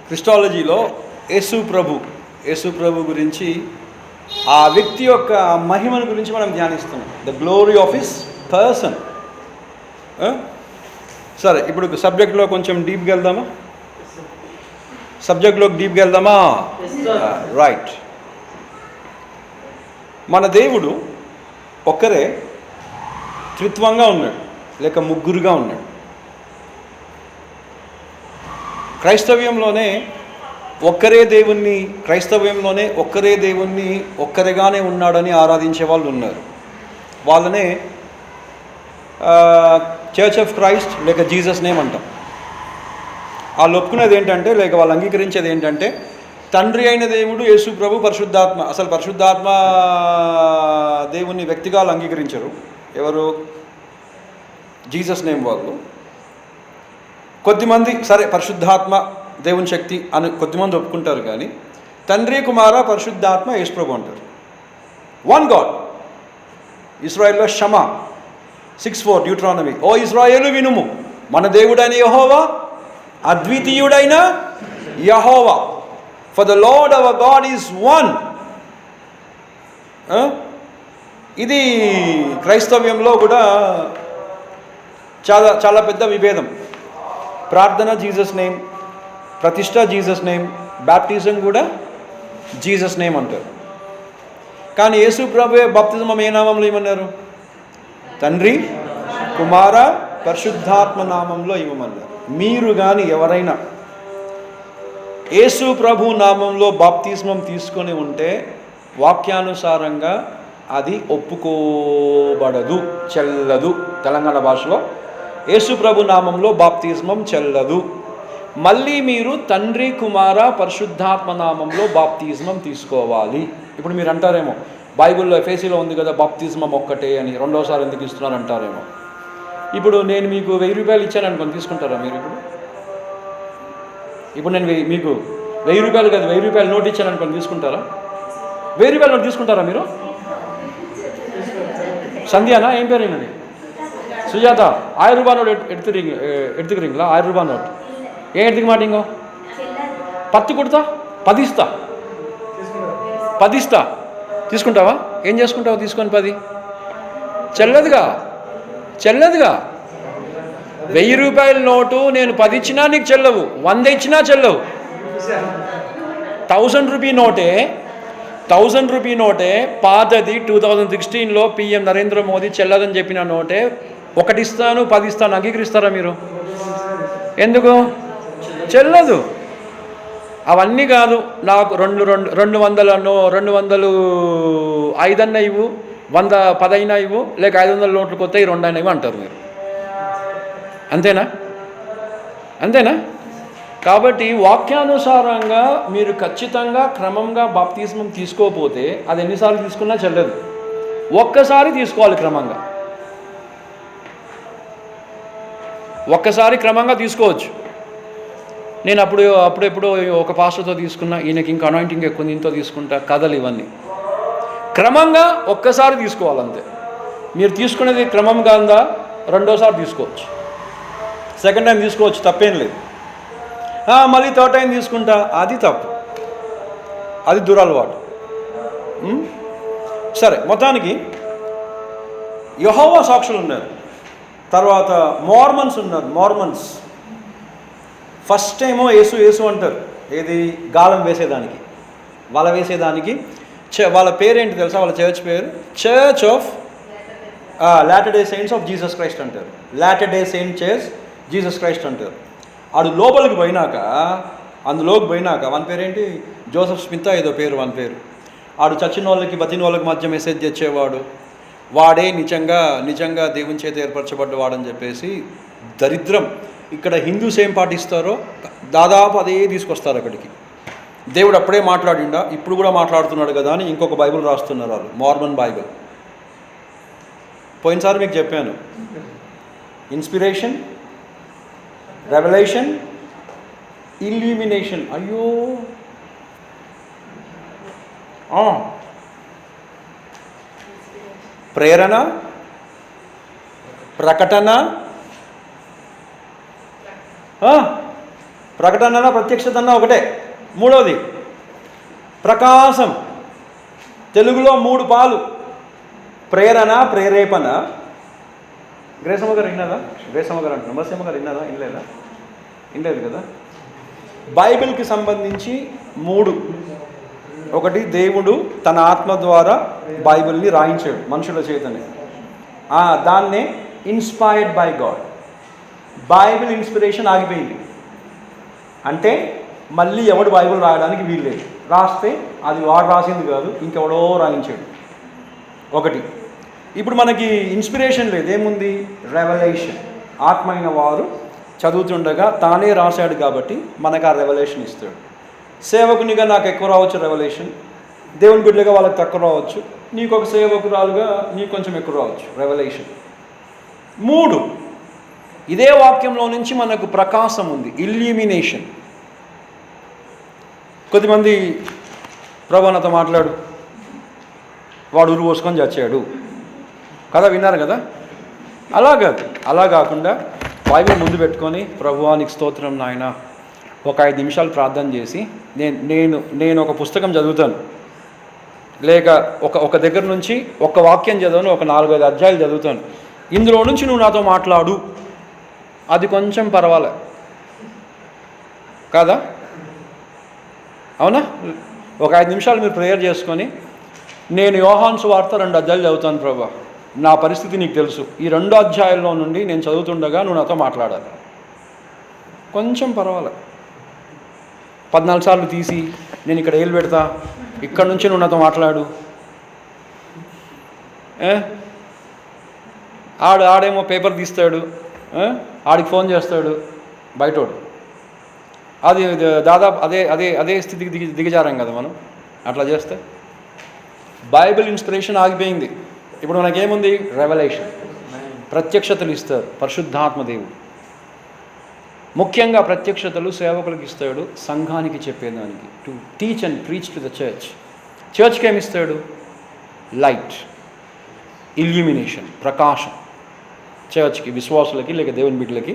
క్రిస్టాలజీలో యేసు ప్రభు గురించి, ఆ వ్యక్తి యొక్క మహిమను గురించి మనం ధ్యానిస్తున్నాం. The glory of his person. సరే, ఇప్పుడు సబ్జెక్ట్లో కొంచెం డీప్గా వెళ్దామా? రైట్. మన దేవుడు ఒక్కరే త్రిత్వంగా ఉన్నాడు, లేక ముగ్గురుగా ఉన్నాడు. క్రైస్తవ్యంలోనే ఒక్కరే దేవుణ్ణి ఒక్కరిగానే ఉన్నాడని ఆరాధించే వాళ్ళు ఉన్నారు. వాళ్ళనే చర్చ్ ఆఫ్ క్రైస్ట్ లేక జీసస్ నేమ్ అంటాం. వాళ్ళు ఒప్పుకునేది ఏంటంటే, లేక వాళ్ళు అంగీకరించేది ఏంటంటే, తండ్రి అయిన దేవుడు, యేసు ప్రభు, పరిశుద్ధాత్మ. అసలు పరిశుద్ధాత్మ దేవుని వ్యక్తిగా అంగీకరించరు. ఎవరు? జీసస్ నేమ్ వాళ్ళు. కొద్దిమంది సరే పరిశుద్ధాత్మ దేవుని శక్తి అని కొద్దిమంది ఒప్పుకుంటారు, కానీ తండ్రి, కుమార, పరిశుద్ధాత్మ, యేసు ప్రభు అంటారు. One God. ఇశ్రాయేల్లో షమా 6:4 డ్యూట్రానమీ, ఓ ఇశ్రాయేలు వినుము, మన దేవుడైన యెహోవా అద్వితీయుడైన యెహోవా, for the Lord our God is one. ఇది క్రైస్తవ్యంలో కూడా చాలా చాలా పెద్ద విభేదం. ప్రార్థన జీసస్ నేమ్, ప్రతిష్ట జీసస్ నేమ్, బ్యాప్టిజం కూడా జీసస్ నేమ్ అంటారు. కానీ యేసు ప్రభువే బాప్తిజం ఏ నామంలో ఇవ్వమన్నారు? తండ్రి, కుమార, పరిశుద్ధాత్మ నామంలో ఇవ్వమన్నారు. మీరు కానీ ఎవరైనా యేసు ప్రభు నామంలో బాప్తిస్మం తీసుకొని ఉంటే వాక్యానుసారంగా అది ఒప్పుకోబడదు, చెల్లదు. తెలంగాణ భాషలో యేసు ప్రభు నామంలో బాప్తిస్మం చెల్లదు. మళ్ళీ మీరు తండ్రి, కుమార, పరిశుద్ధాత్మ నామంలో బాప్తిస్మం తీసుకోవాలి. ఇప్పుడు మీరు అంటారేమో, బైబిల్లో ఎఫెసీలో ఉంది కదా బాప్తిస్మం ఒక్కటే అని, రెండోసారి ఎందుకు ఇస్తున్నారు అంటారేమో. ఇప్పుడు నేను మీకు 1000 రూపాయలు ఇచ్చాను అనుకోని, తీసుకుంటారా మీరు? ఇప్పుడు నేను మీకు 1000 రూపాయలు కదా, 1000 రూపాయలు నోట్ ఇచ్చాను అనుకోని, తీసుకుంటారా? 1000 రూపాయలు నోట్ తీసుకుంటారా మీరు? సంధ్యానా, ఏం పేరు అయినది? సుజాత, 1000 రూపాయ నోట్ ఎడుతుకురింగ్లా 1000 రూపాయ నోట్ ఏం ఎడుతుకు మాటింగో పత్తి కుడతా 10 ఇస్తా తీసుకుంటావా? ఏం చేసుకుంటావు తీసుకొని? 10 చెల్లదుగా. 1000 రూపాయల నోటు నేను 10 ఇచ్చినా నీకు చెల్లవు, 100 ఇచ్చినా చెల్లవు. 1000 రూపీ నోటే పాతది 2016లో PM నరేంద్ర మోదీ చెల్లదని చెప్పిన నోటే 1 ఇస్తాను 10 ఇస్తాను అంగీకరిస్తారా మీరు? ఎందుకు చెల్లదు? అవన్నీ కాదు, నాకు 200 5 అన్న ఇవ్వు, 100 10 అయినా ఇవ్వు, లేక 500 నోట్లు కొత్త 2 అయినా ఇవ్వు అంటారు మీరు. అంతేనా? కాబట్టి వాక్యానుసారంగా మీరు ఖచ్చితంగా క్రమంగా బాప్తిస్మం తీసుకోకపోతే అది ఎన్నిసార్లు తీసుకున్నా చెల్లదు. ఒక్కసారి తీసుకోవాలి క్రమంగా. ఒక్కసారి క్రమంగా తీసుకోవచ్చు. నేను అప్పుడెప్పుడు ఒక పాస్టర్తో తీసుకున్నా, ఈయనకి ఇంకా అనాయింటింగ్ ఎక్కువ, దీంతో తీసుకుంటా, కథలు ఇవన్నీ. క్రమంగా ఒక్కసారి తీసుకోవాలంతే. మీరు తీసుకునేది క్రమంగా ఉందా, రెండోసారి తీసుకోవచ్చు, సెకండ్ టైం తీసుకోవచ్చు, తప్పేం లేదు. మళ్ళీ థర్డ్ టైం తీసుకుంటా, అది తప్పు, అది దురలవాటు. సరే, మొత్తానికి యెహోవా సాక్షులు ఉన్నారు, తర్వాత మార్మన్స్ ఉన్నారు. మార్మన్స్ ఫస్ట్ టైమో యేసు అంటారు. ఏది? గాలం వేసేదానికి, వల వేసేదానికి. వాళ్ళ పేరేంటి తెలుసా? వాళ్ళ చర్చ్ పేరు Church of Latter Day Saints of Jesus Christ అంటారు. Latter Day Saint Church Jesus Christ అంటారు. ఆడు లోపలికి పోయినాక, అందులోకి పోయినాక వాని పేరేంటి? జోసెఫ్ స్మిత్ ఏదో పేరు వాని పేరు. ఆడు చచ్చిన వాళ్ళకి బతిన వాళ్ళకి మధ్య మెసేజ్ తెచ్చేవాడు. వాడే నిజంగా దేవుని చేత ఏర్పరచబడ్డవాడని చెప్పేసి దరిద్రం. ఇక్కడ హిందూస్ ఏం పాటిస్తారో దాదాపు అదే తీసుకొస్తారు అక్కడికి. దేవుడు అప్పుడే మాట్లాడిండా, ఇప్పుడు కూడా మాట్లాడుతున్నాడు కదా అని ఇంకొక బైబిల్ రాస్తున్నారు వాళ్ళు, మార్మన్ బైబిల్. పోయినసారి మీకు చెప్పాను, ఇన్స్పిరేషన్, రెవల్యూషన్, ఇల్యూమినేషన్. అయ్యో, ప్రేరణ, ప్రకటన, ప్రకటన ప్రత్యక్షత అన్న ఒకటే. మూడవది ప్రకాశం, తెలుగులో 3 పాలు. ప్రేరణ, ప్రేరేపణ. గ్రేసమ్మ గారు విన్నారా? గ్రేసమ్మ గారు అంటున్నారు, నమస్యమ్మ గారు విన్నారా? వినలేదు కదా. బైబిల్కి సంబంధించి 3. ఒకటి, దేవుడు తన ఆత్మ ద్వారా బైబిల్ని రాయించాడు మనుషుల చేతనే, దాన్నే inspired by God. Bible inspiration ఆగిపోయింది అంటే మళ్ళీ ఎవడు బైబిల్ రాయడానికి వీల్లేదు. రాస్తే అది వాడు రాసింది కాదు, ఇంకెవడో రాయించాడు. ఒకటి. ఇప్పుడు మనకి ఇన్స్పిరేషన్ లేదు, ఏముంది? రెవల్యూషన్. ఆత్మ అయిన వారు చదువుతుండగా తానే రాశాడు కాబట్టి మనకు ఆ రెవల్యూషన్ ఇస్తాడు. సేవకునిగా నాకు ఎక్కువ రావచ్చు రెవల్యూషన్, దేవుని బిడ్డగా వాళ్ళకి తక్కువ రావచ్చు, నీకు ఒక సేవకురాలుగా నీకు కొంచెం ఎక్కువ రావచ్చు రెవల్యూషన్. 3, ఇదే వాక్యంలో నుంచి మనకు ప్రకాశం ఉంది, ఇల్యూమినేషన్. కొద్దిమంది ప్రభు నాతో మాట్లాడు, వాడు ఉరు పోసుకొని చచ్చాడు కదా, విన్నారు కదా. అలా కాకుండా బైబిల్ ముందు పెట్టుకొని, ప్రభువానికి స్తోత్రం నాయన, ఒక 5 నిమిషాలు ప్రార్థన చేసి నేను ఒక పుస్తకం చదువుతాను, లేక ఒక దగ్గర నుంచి ఒక వాక్యం చదవను, ఒక 4-5 అధ్యాయాలు చదువుతాను, ఇందులో నుంచి నువ్వు నాతో మాట్లాడు, అది కొంచెం పర్వాలే కాదా? అవునా? ఒక 5 నిమిషాలు మీరు ప్రేయర్ చేసుకొని, నేను యోహాను సువార్త 2 అధ్యాయాలు చదువుతాను ప్రభా, నా పరిస్థితి నీకు తెలుసు, ఈ 2 అధ్యాయాల్లో నుండి నేను చదువుతుండగా నువ్వు నాతో మాట్లాడాలి, కొంచెం పర్వాలే. 14 సార్లు తీసి నేను ఇక్కడ ఏలు పెడతా, ఇక్కడ నుంచి నువ్వు నాతో మాట్లాడు. ఆడేమో పేపర్ తీస్తాడు, ఆడికి ఫోన్ చేస్తాడు బయటోడు. అది దాదాపు అదే స్థితికి దిగజారాం కదా మనం అట్లా చేస్తే. బైబిల్ ఇన్స్పిరేషన్ ఆగిపోయింది. ఇప్పుడు మనకేముంది? రెవల్యూషన్, ప్రత్యక్షతలు ఇస్తారు పరిశుద్ధాత్మ దేవుడు. ముఖ్యంగా ప్రత్యక్షతలు సేవకులకు ఇస్తాడు, సంఘానికి చెప్పేదానికి, to teach and preach to the church. చర్చ్కి ఏమిస్తాడు? లైట్, ఇల్యూమినేషన్, ప్రకాశం. చర్చ్కి, విశ్వాసులకి లేక దేవుని బిడ్డలకి,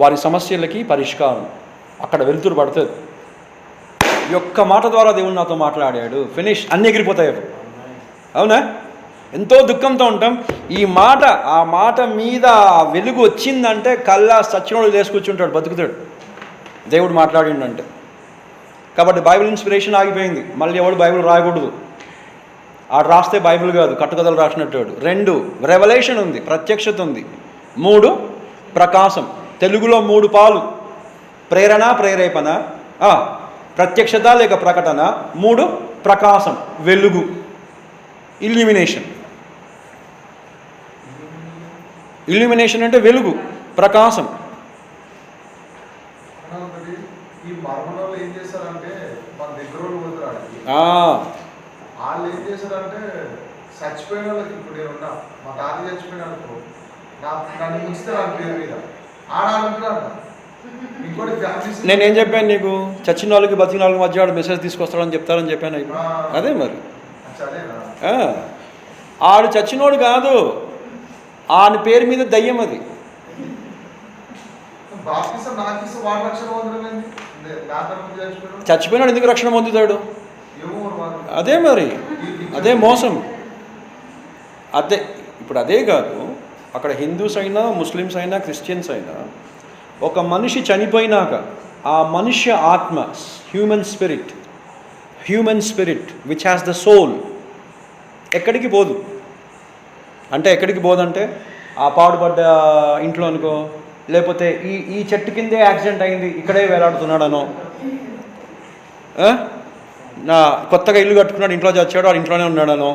వారి సమస్యలకి పరిష్కారం. అక్కడ వెలుతురు పడుతుంది. ఈ ఒక్క మాట ద్వారా దేవుడు నాతో మాట్లాడాడు, ఫినిష్, అన్నీ ఎగిరిపోతాయి. అవునా? ఎంతో దుఃఖంతో ఉంటాం. ఆ మాట మీద వెలుగు వచ్చిందంటే కల్లా సచ్చినోడు లేసి కూర్చుంటాడు, బతుకుతాడు, దేవుడు మాట్లాడిండంటే. కాబట్టి బైబిల్ ఇన్స్పిరేషన్ ఆగిపోయింది. మళ్ళీ ఎవడు బైబిల్ రాయకూడదు. ఆడు రాస్తే బైబిల్ కాదు, కట్టుకథలు రాసినట్టు. 2, రెవల్యూషన్ ఉంది, ప్రత్యక్షత ఉంది. 3, ప్రకాశం, తెలుగులో 3 పాలు. ప్రేరణ, ప్రేరేపణ, ప్రత్యక్షత లేక ప్రకటన. 3, ప్రకాశం, వెలుగు, ఇల్యూమినేషన్. ఇల్యూమినేషన్ అంటే వెలుగు, ప్రకాశం. వాళ్ళు ఏం చేశారంటే చచ్చిపోయిన వాళ్ళకి, ఇప్పుడు నేనున్నా మా తాత చచ్చిపోయిన అనుకో, నన్ను ముంచుతారు అని పేరు మీద ఆడాలంటారు. ఇంకోటి ఫ్యామిలీస్, నేనేం చెప్పాను నీకు? చచ్చిన వాళ్ళకి బతికిన వాళ్ళకి మధ్య వాడు మెసేజ్ తీసుకొస్తాడని చెప్తారని చెప్పాను. అదే మరి. ఆడు చచ్చినోడు కాదు, ఆని పేరు మీద దయ్యం అది. చచ్చిపోయినాడు ఎందుకు రక్షణ పొందుతాడు? అదే మరి, అదే మోసం. ఇప్పుడు అదే కాదు, అక్కడ హిందూస్ అయినా, ముస్లిమ్స్ అయినా, క్రిస్టియన్స్ అయినా, ఒక మనిషి చనిపోయినాక ఆ మనుష్య ఆత్మ, human spirit which has the soul, ఎక్కడికి పోదు. ఎక్కడికి పోదంటే ఆ పాడుపడ్డ ఇంట్లో అనుకో, లేకపోతే ఈ చెట్టు కిందే యాక్సిడెంట్ అయింది, ఇక్కడే వేలాడుతున్నాడనో, నా కొత్తగా ఇల్లు కట్టుకున్నాడు, ఇంట్లో చచ్చాడు, వాడు ఇంట్లోనే ఉన్నాడనో,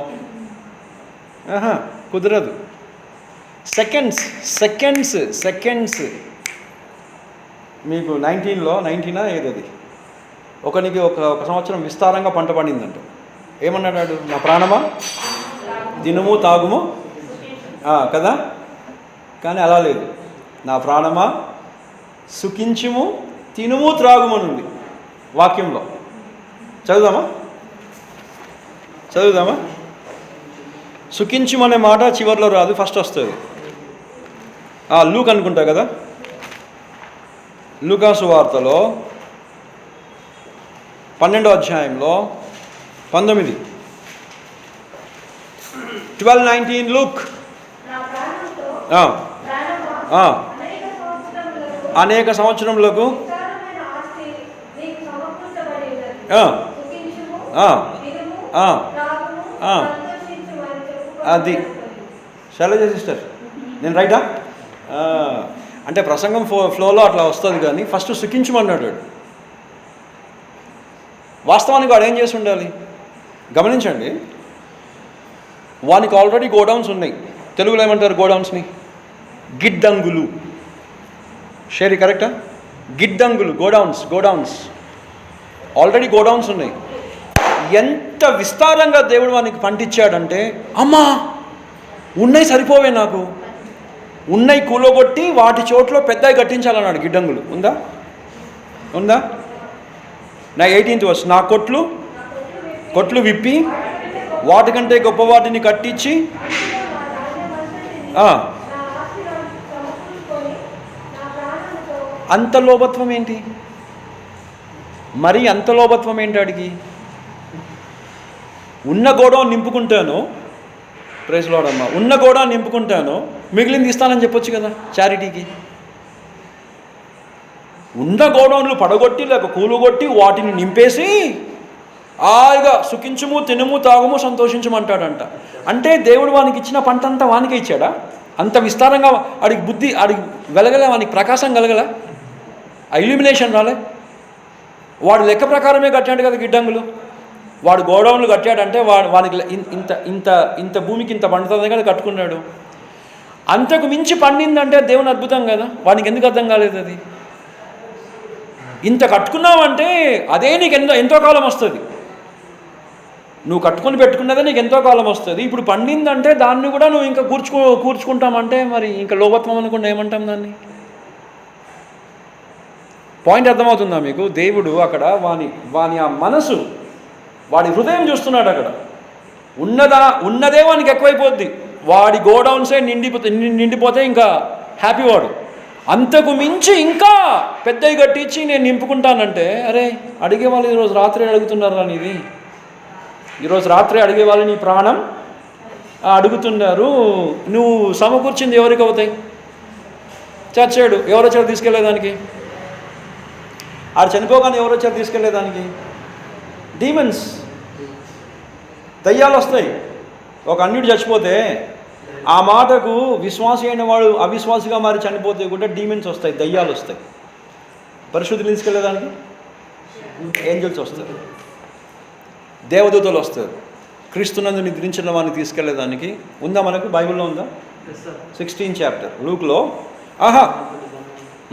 కుదరదు. సెకండ్స్ మీకు 19 ఏదది ఒకనికి ఒక సంవత్సరం విస్తారంగా పంట పండిందంట. ఏమన్నాడు? నా ప్రాణమా తినుము తాగుము కదా. కానీ అలా లేదు. నా ప్రాణమా సుఖించుము తినుము త్రాగుమనుంది వాక్యంలో. చదువుదామా? సుఖించుమనే మాట చివరిలో రాదు, ఫస్ట్ వస్తుంది. లూక్ అనుకుంటా కదా, లూకాసు వార్తలో 12వ అధ్యాయంలో 19. 12:19 లుక్. అనేక సంవత్సరములకు అది శైలజ సిస్టర్, నేను రైటా? అంటే ప్రసంగం ఫ్లోలో అట్లా వస్తుంది, కానీ ఫస్ట్ సుఖించమన్నాడు. వాస్తవానికి వాడు ఏం చేసి ఉండాలి గమనించండి. వానికి ఆల్రెడీ గోడౌన్స్ ఉన్నాయి. తెలుగులో ఏమంటారు గోడౌన్స్ని? గిడ్డంగులు. షేరీ కరెక్టా? గిడ్డంగులు, గోడౌన్స్ ఆల్రెడీ గోడౌన్స్ ఉన్నాయి. ఎంత విస్తారంగా దేవుడు వానికి పంటించాడంటే, అమ్మా ఉన్నాయి సరిపోవే, నాకు ఉన్నాయి కూలగొట్టి వాటి చోట్ల పెద్దవి కట్టించాలన్నాడు. గిడ్డంగులు ఉందా? నా 18th వర్స్, నా కొట్లు విప్పి వాటికంటే గొప్ప వాటిని కట్టించి అంత లోభత్వం ఏంటి? మరి అంత లోభత్వం ఏంటి? అడిగి ఉన్న గోడౌన్ నింపుకుంటాను, ప్రైజ్ లార్డ్ అమ్మా, ఉన్న గోడౌన్ నింపుకుంటాను, మిగిలింది ఇస్తానని చెప్పొచ్చు కదా చారిటీకి. ఉన్న గోడౌన్లు పడగొట్టి లేక కూలుగొట్టి వాటిని నింపేసి హాయిగా సుఖించుము, తినుము, తాగుము, సంతోషించమంటాడంట. అంటే దేవుడు వానికి ఇచ్చిన పంట అంతా వానికే ఇచ్చాడా? అంత విస్తారంగా వాడికి బుద్ధి, వాడికి వెలగలే, వానికి ప్రకాశం కలగల, ఇల్యూమినేషన్ రాలే? వాడు లెక్క ప్రకారమే కట్టాడు కదా గిడ్డంగులు. వాడు గోడౌన్లు కట్టాడంటే వానికి ఇంత భూమికి ఇంత పండుతుంది కదా కట్టుకున్నాడు. అంతకు మించి పండిందంటే దేవుని అద్భుతం కదా. వానికి ఎందుకు అర్థం కాలేదు అది? ఇంత కట్టుకున్నావంటే అదే నీకు ఎంతో కాలం వస్తుంది. నువ్వు కట్టుకొని పెట్టుకున్నదే నీకు ఎంతో కాలం వస్తుంది. ఇప్పుడు పండిందంటే దాన్ని కూడా నువ్వు ఇంకా కూర్చుకుంటామంటే మరి ఇంకా లోభత్వం అనుకుండా ఏమంటాం దాన్ని? పాయింట్ అర్థమవుతుందా మీకు? దేవుడు అక్కడ వాని ఆ మనసు, వాడి హృదయం చూస్తున్నాడు. అక్కడ ఉన్నదే వానికి ఎక్కువైపోద్ది. వాడి గోడౌన్సే నిండిపోతే ఇంకా హ్యాపీ వాడు. అంతకు మించి ఇంకా పెద్దవి కట్టించి నేను నింపుకుంటానంటే, అరే అడిగే వాళ్ళు ఈరోజు రాత్రి అడుగుతున్నారు నీది. ఈరోజు రాత్రి అడిగే వాళ్ళు నీ ప్రాణం అడుగుతున్నారు. నువ్వు సమకూర్చింది ఎవరికి అవుతాయి? చచ్చాడు, ఎవరొచ్చారు తీసుకెళ్లేదానికి? ఆడు చనిపోగానే ఎవరొచ్చారు తీసుకెళ్లేదానికి? డీమన్స్, దయ్యాలు వస్తాయి. ఒక అన్యుడు చచ్చిపోతే ఆ మాటకు విశ్వాసి అయిన వాడు అవిశ్వాసిగా మారి చనిపోతే కూడా డీమన్స్ వస్తాయి, దయ్యాలు వస్తాయి. పరిశుద్ధులు తీసుకెళ్లేదానికి ఏంజల్స్ వస్తారు, దేవదూతలు వస్తారు. క్రీస్తునందు నిద్రించిన వారిని తీసుకెళ్లేదానికి ఉందా? మనకు బైబిల్లో ఉందా? 16th chapter లూక్లో.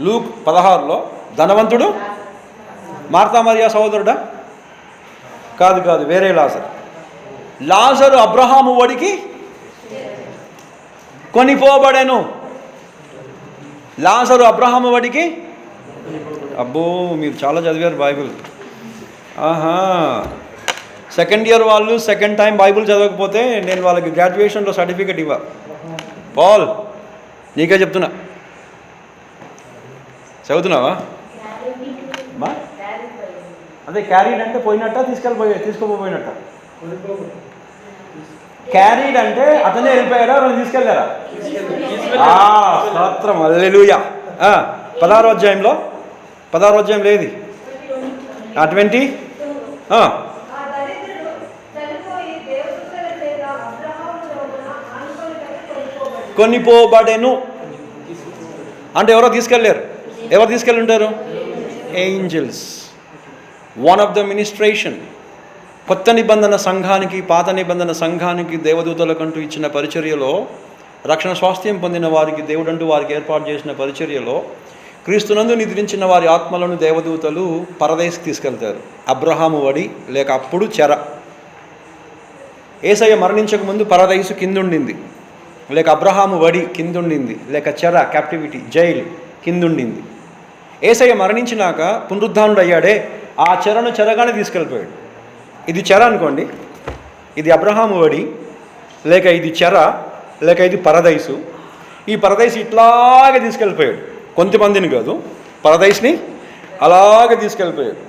లూక్ 16లో ధనవంతుడు మార్తా మరియా సహోదరుడా? కాదు, వేరే లాజరు అబ్రహాము వడికి కొనిపోబడెను. లాజరు అబ్రహాము వడికి. అబ్బో, మీరు చాలా చదివారు బైబిల్. సెకండ్ ఇయర్ వాళ్ళు సెకండ్ టైం బైబిల్ చదవకపోతే నేను వాళ్ళకి గ్రాడ్యుయేషన్లో సర్టిఫికెట్ ఇవ్వ. పాల్, నీకే చెప్తున్నా, చదువుతున్నావా? అదే క్యారీడ్ అంటే పోయినట్ట, తీసుకోపోయినట్ట. క్యారీడ్ అంటే అతనే వెళ్ళిపోయాడా, వాళ్ళు తీసుకెళ్ళారా? స్తోత్రం, హల్లెలూయా. 16వ అధ్యాయంలో ఏది? 20 కొనిపోబడెను అంటే ఎవరో తీసుకెళ్ళారు. ఎవరు తీసుకెళ్ళి ఉంటారు? Angels. One of the ministration. కొత్త నిబంధన సంఘానికి, పాత నిబంధన సంఘానికి దేవదూతలకంటూ ఇచ్చిన పరిచర్యలో, రక్షణ స్వాస్థ్యం పొందిన వారికి దేవుడంటూ వారికి ఏర్పాటు చేసిన పరిచర్యలో, క్రీస్తునందు నిద్రించిన వారి ఆత్మలను దేవదూతలు పరదేశికి తీసుకెళ్తారు. అబ్రహాము వడి లేక అప్పుడు చెర. యేసయ్య మరణించక ముందు పరదేశు కిందుండింది, లేక అబ్రహాము వడి కిందుండింది, లేక చెర, క్యాప్టివిటీ, జైలు కిందుండింది. యేసయ్య మరణించినాక పునరుద్ధానుడు అయ్యాడే, ఆ చెరను చెరగానే తీసుకెళ్ళిపోయాడు. ఇది చెర అనుకోండి, ఇది అబ్రహాము వడి, లేక ఇది చెర, లేక ఇది పరదైసు. ఈ పరదైసు ఇట్లాగే తీసుకెళ్ళిపోయాడు. కొంతమందిని కాదు, పరదైస్ని అలాగే తీసుకెళ్ళిపోయాడు.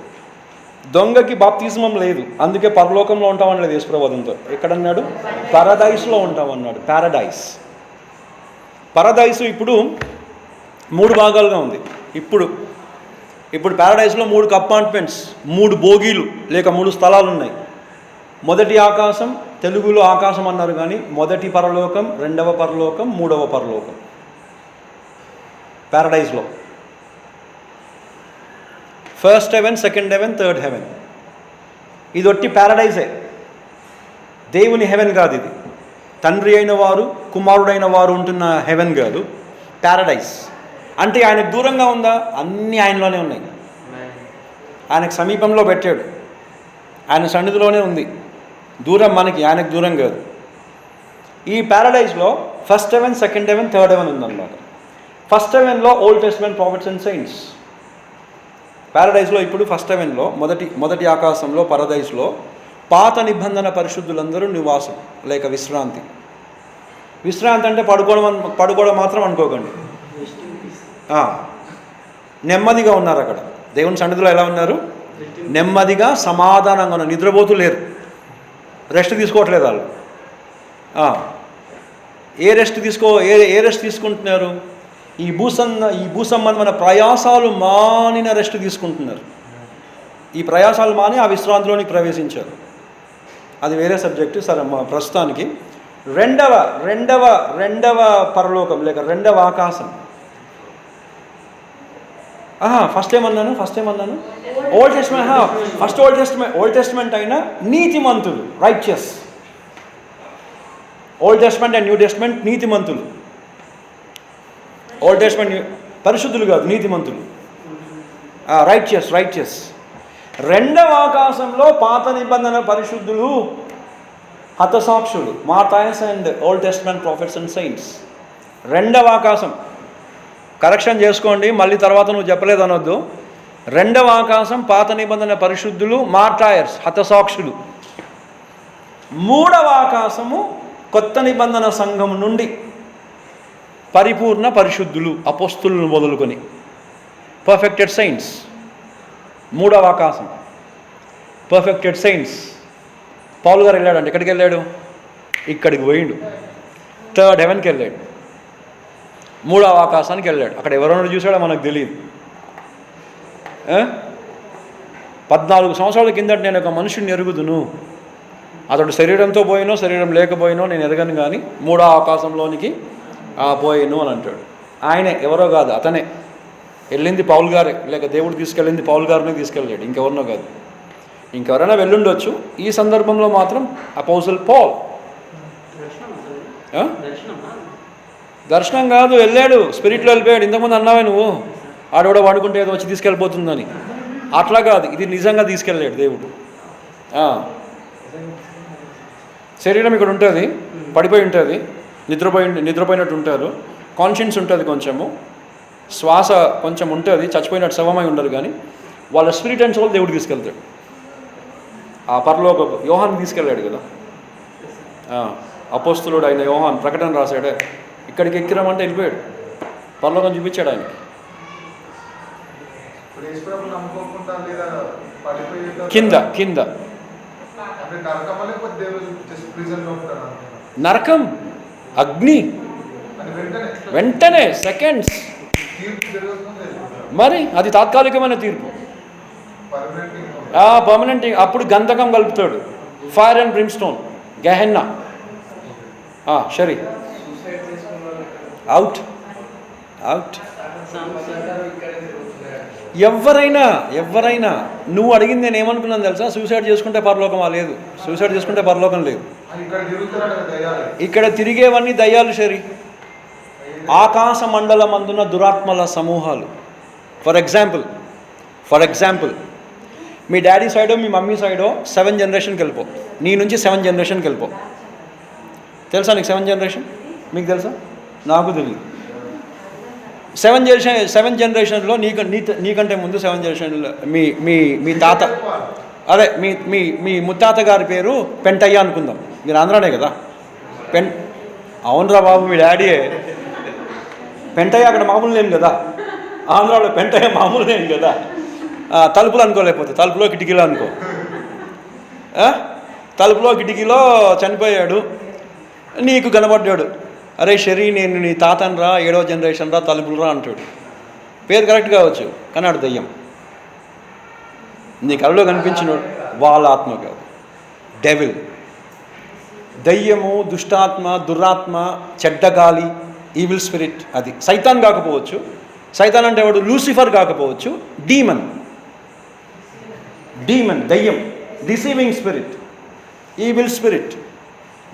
దొంగకి బాప్తిజమం లేదు, అందుకే పరలోకంలో ఉంటామనలేదు యేసుప్రభుతో. ఎక్కడన్నాడు? పారడైస్లో ఉంటామన్నాడు. పారడైస్ ఇప్పుడు 3 భాగాలుగా ఉంది. ఇప్పుడు పారడైస్లో 3 కంపార్ట్మెంట్స్, 3 బోగీలు లేక 3 స్థలాలు ఉన్నాయి. మొదటి ఆకాశం, తెలుగులో ఆకాశం అన్నారు కానీ మొదటి పరలోకం, రెండవ పరలోకం, మూడవ పరలోకం పారడైస్లో. First heaven, second heaven, third heaven. ఇది ఒట్టి పారడైజే, దేవుని హెవెన్ కాదు ఇది. తండ్రి అయిన వారు, కుమారుడైన వారు ఉంటున్న హెవెన్ కాదు, పారడైస్. అంటే ఆయనకు దూరంగా ఉందా? అన్నీ ఆయనలోనే ఉన్నాయి. ఆయనకు సమీపంలో పెట్టాడు, ఆయన సన్నిధిలోనే ఉంది. దూరం మనకి, ఆయనకు దూరం కాదు. ఈ పారడైస్లో first heaven, second heaven, third heaven ఉందన్నమాట. ఫస్ట్ హెవెన్లో Old Testament prophets and saints. పారడైస్లో ఇప్పుడు ఫస్ట్ హెవెన్లో మొదటి ఆకాశంలో పారడైస్లో పాత నిబంధన పరిశుద్ధులందరూ నివాసం లేక విశ్రాంతి. అంటే పడుకోవడం మాత్రం అనుకోకండి. నెమ్మదిగా ఉన్నారు అక్కడ. దేవుని సన్నిధిలో ఎలా ఉన్నారు? నెమ్మదిగా, సమాధానంగా ఉన్నారు. నిద్రపోతూ లేరు, రెస్ట్ తీసుకోవట్లేదు వాళ్ళు. ఏ రెస్ట్ తీసుకుంటున్నారు? ఈ భూసంబంధమైన ప్రయాసాలు మానిన రెస్ట్ తీసుకుంటున్నారు. ఈ ప్రయాసాలు మాని ఆ విశ్రాంతిలోనికి ప్రవేశించారు. అది వేరే సబ్జెక్టు. సరే, ప్రస్తుతానికి రెండవ పరలోకం లేక రెండవ ఆకాశం. ఫస్ట్ ఏమన్నాను? Old testament. ఓల్డ్ టెస్టమెంట్ అయినా నీతిమంతులు, righteous. Old Testament and New Testament నీతిమంతులు. ఓల్డ్ టెస్టమెంట్ పరిశుద్ధులు కాదు, నీతిమంతులు, రైచియస్. రెండవ ఆకాశంలో పాత నిబంధన పరిశుద్ధులు, హతసాక్షులు, martyrs and Old Testament prophets and saints. రెండవ ఆకాశం. కరెక్షన్ చేసుకోండి, మళ్ళీ తర్వాత నువ్వు చెప్పలేదు అనొద్దు. రెండవ ఆకాశం పాత నిబంధన పరిశుద్ధులు, మార్టైర్స్, హతసాక్షులు. మూడవ ఆకాశము కొత్త నిబంధన సంఘం నుండి పరిపూర్ణ పరిశుద్ధులు, అపోస్తులను మొదలుకొని పర్ఫెక్టెడ్ సెయింట్స్. మూడవ ఆకాశం పర్ఫెక్టెడ్ సెయింట్స్. పౌలు గారు వెళ్ళాడంటే ఎక్కడికి వెళ్ళాడు? ఇక్కడికి పోయిండు. థర్డ్ హెవెన్కి వెళ్ళాడు, మూడవ ఆకాశానికి వెళ్ళాడు. అక్కడ ఎవరైనా చూసాడో మనకు తెలియదు. 14 సంవత్సరాల కిందట నేను ఒక మనుషుని ఎరుగుదును, అతడు శరీరంతో పోయినో శరీరం లేకపోయినో నేను ఎరగను, కానీ మూడవ ఆకాశంలోనికి పోయిను అని అంటాడు. ఆయనే, ఎవరో కాదు, అతనే వెళ్ళింది. పౌలు గారే, లేక దేవుడు తీసుకెళ్ళింది పౌలు గారిని తీసుకెళ్ళాడు, ఇంకెవరినో కాదు. ఇంకెవరైనా వెళ్ళుండొచ్చు. ఈ సందర్భంలో మాత్రం అపోజిల్ పౌల్. దర్శనం కాదు, వెళ్ళాడు, స్పిరిట్లో వెళ్ళిపోయాడు. ఇంతకుముందు అన్నావే నువ్వు, ఆడవిడ వాడుకుంటే ఏదో వచ్చి తీసుకెళ్ళిపోతుందని. అట్లా కాదు, ఇది నిజంగా తీసుకెళ్ళాడు దేవుడు. శరీరం ఇక్కడ ఉంటుంది, పడిపోయి ఉంటుంది, నిద్రపోయినట్టు ఉంటారు. కాన్షియన్స్ ఉంటుంది, కొంచెము శ్వాస కొంచెం ఉంటుంది, చచ్చిపోయినట్టు శవమై ఉండరు. కానీ వాళ్ళ స్పిరిట్ అండ్ సోల్ దేవుడు తీసుకెళ్తాడు. ఆ పరలోక యోహాన్ తీసుకెళ్ళాడు కదా, అపోస్తులుడు ఆయన యోహాన్ ప్రకటన రాశాడే, ఇక్కడికి ఎక్కిరామంటే వెళ్ళిపోయాడు, పరలోకం చూపించాడు ఆయనకి. కింద నరకం, అగ్ని, వెంటనే సెకండ్స్. మరి అది తాత్కాలికమైన తీర్పు, పర్మనెంట్. అప్పుడు గంధకం కలుపుతాడు, ఫైర్ అండ్ బ్రిమ్స్టోన్, గెహెన్నా. సరే, అవుట్. ఎవరైనా నువ్వు అడిగింది నేను ఏమనుకున్నాను తెలుసా? సూసైడ్ చేసుకుంటే పరలోకమా? లేదు, సూసైడ్ చేసుకుంటే పరలోకం లేదు. ఇక్కడ తిరిగేవన్నీ దయ్యాలు. సరే, ఆకాశ మండలం అందున్న దురాత్మల సమూహాలు. ఫర్ ఎగ్జాంపుల్ మీ డాడీ సైడో మీ మమ్మీ సైడో 7 జనరేషన్కి వెళ్ళిపో, నీ నుంచి 7 జనరేషన్కి వెళ్ళిపో. తెలుసా నీకు 7 జనరేషన్? మీకు తెలుసా? నాకు తెలియదు. 7 జనరేషన్లో నీకంటే ముందు 7 జనరేషన్లో మీ తాత, అదే మీ ముత్తాత గారి పేరు పెంటయ్య అనుకుందాం. మీరు ఆంధ్రానే కదా? అవునరా బాబు, మీ డాడీయే పెంటయ్య. అక్కడ మామూలు నేమ్ కదా, ఆంధ్రాలో పెంటయ్య మామూలు నేమ్ కదా. తలుపులు అనుకోలేకపోతే తలుపులో కిటికీలో అనుకో. తలుపులో కిటికీలో చనిపోయాడు, నీకు కనబడ్డాడు. అరే షరీ, నేను నీ తాతను రా, 7వ జనరేషన్ రా, తలుపులు రా అంటాడు. పేరు కరెక్ట్ కావచ్చు, కానీ ఆడు దయ్యం. నీ కళ్ళలో కనిపించిన వాళ్ళ ఆత్మ కాదు, డెవిల్. దయ్యము, దుష్టాత్మ, దురాత్మ, చెడ్డగాలి, ఈవిల్ స్పిరిట్, అది సైతాన్ కాకపోవచ్చు. సైతాన్ అంటే వాడు లూసిఫర్ కాకపోవచ్చు. డీమన్, దయ్యం, డిసీవింగ్ స్పిరిట్, ఈవిల్ స్పిరిట్,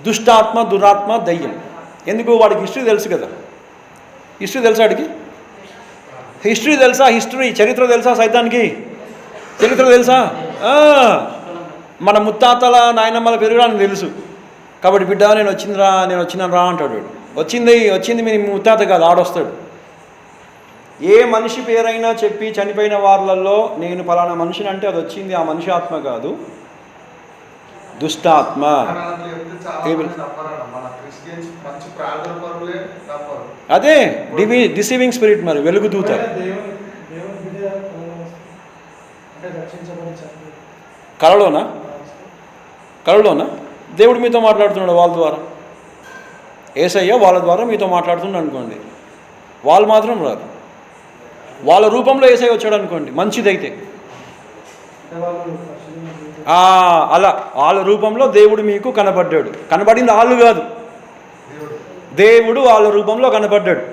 దుష్టాత్మ, దురాత్మ, దయ్యం. ఎందుకు? వాడికి హిస్టరీ తెలుసు కదా. హిస్టరీ తెలుసా వాడికి? హిస్టరీ తెలుసా? చరిత్ర తెలుసా? సైతానికి చరిత్ర తెలుసా? మన ముత్తాతల నాయనమ్మల పెరుగుడానికి తెలుసు. కాబట్టి బిడ్డ, నేను వచ్చినాను రా అంటాడు. వచ్చింది మీ ముత్తాత కాదు, ఆడొస్తాడు. ఏ మనిషి పేరైనా చెప్పి చనిపోయిన వాళ్ళల్లో నేను పలానా మనిషిని అంటే అది వచ్చింది ఆ మనిషి ఆత్మ కాదు, దుష్టాత్మ. అదే డిసీవింగ్ స్పిరిట్, మరి వెలుగుదూత. కలలోనా దేవుడు మీతో మాట్లాడుతున్నాడు వాళ్ళ ద్వారా. యేసయ్య వాళ్ళ ద్వారా మీతో మాట్లాడుతున్నాడు అనుకోండి, వాళ్ళు మాత్రం రాదు. వాళ్ళ రూపంలో యేసయ్య వచ్చాడు అనుకోండి, మంచిదైతే అలా వాళ్ళ రూపంలో దేవుడు మీకు కనబడ్డాడు. కనబడింది వాళ్ళు కాదు, దేవుడు వాళ్ళ రూపంలో కనబడ్డాడు.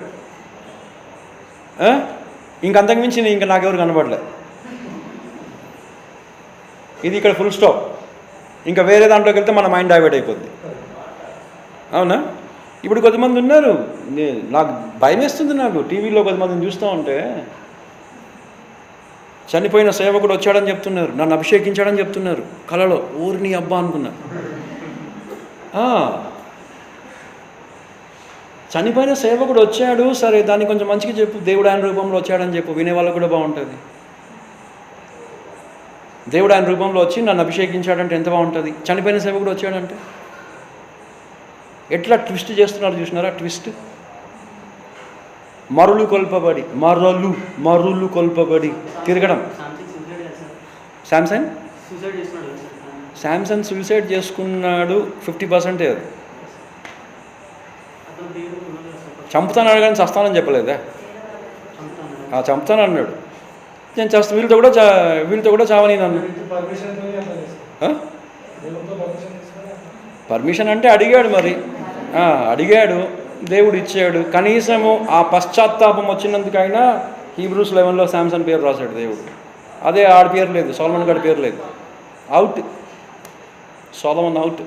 ఇంకంతకు మించి ఇంకా నాకెవరు కనబడలే. ఇది ఇక్కడ ఫుల్ స్టాప్. ఇంకా వేరే దాంట్లోకి వెళ్తే మన మైండ్ డైవర్ట్ అయిపోద్ది. అవునా? ఇప్పుడు కొంతమంది ఉన్నారు, నాకు భయం వేస్తుంది. నాకు టీవీలో కొంతమందిని చూస్తూ ఉంటే చనిపోయిన సేవకుడు వచ్చాడని చెప్తున్నారు, నన్ను అభిషేకించాడని చెప్తున్నారు. కలలో ఊరిని అబ్బా అనుకున్నా. చనిపోయిన సేవకుడు వచ్చాడు, సరే దాన్ని కొంచెం మంచిగా చెప్పు, దేవుడు ఆయన రూపంలో వచ్చాడని చెప్పు, వినేవాళ్ళకు కూడా బాగుంటుంది. దేవుడు ఆయన రూపంలో వచ్చి నన్ను అభిషేకించాడంటే ఎంత బాగుంటుంది. చనిపోయిన సేవకుడు వచ్చాడంటే ఎట్లా ట్విస్ట్ చేస్తున్నారు చూసినారా? ట్విస్ట్. మరులు కొల్పబడి తిరగడం. శాంసంగ్ సూసైడ్ చేసుకున్నాడు 50%. అది చంపుతాను కానీ చస్తానని చెప్పలేదా? చంపుతాను అన్నాడు. నేను చేస్తా, వీళ్ళతో కూడా చావని నన్ను. పర్మిషన్ అంటే అడిగాడు, మరి అడిగాడు, దేవుడు ఇచ్చాడు. కనీసము ఆ పశ్చాత్తాపం వచ్చినందుకైనా హీబ్రూస్ 11లో శాంసన్ పేరు రాశాడు దేవుడు. అదే ఆడి పేరు లేదు, సోలమన్ గారి పేరు లేదు. Out, Solomon out.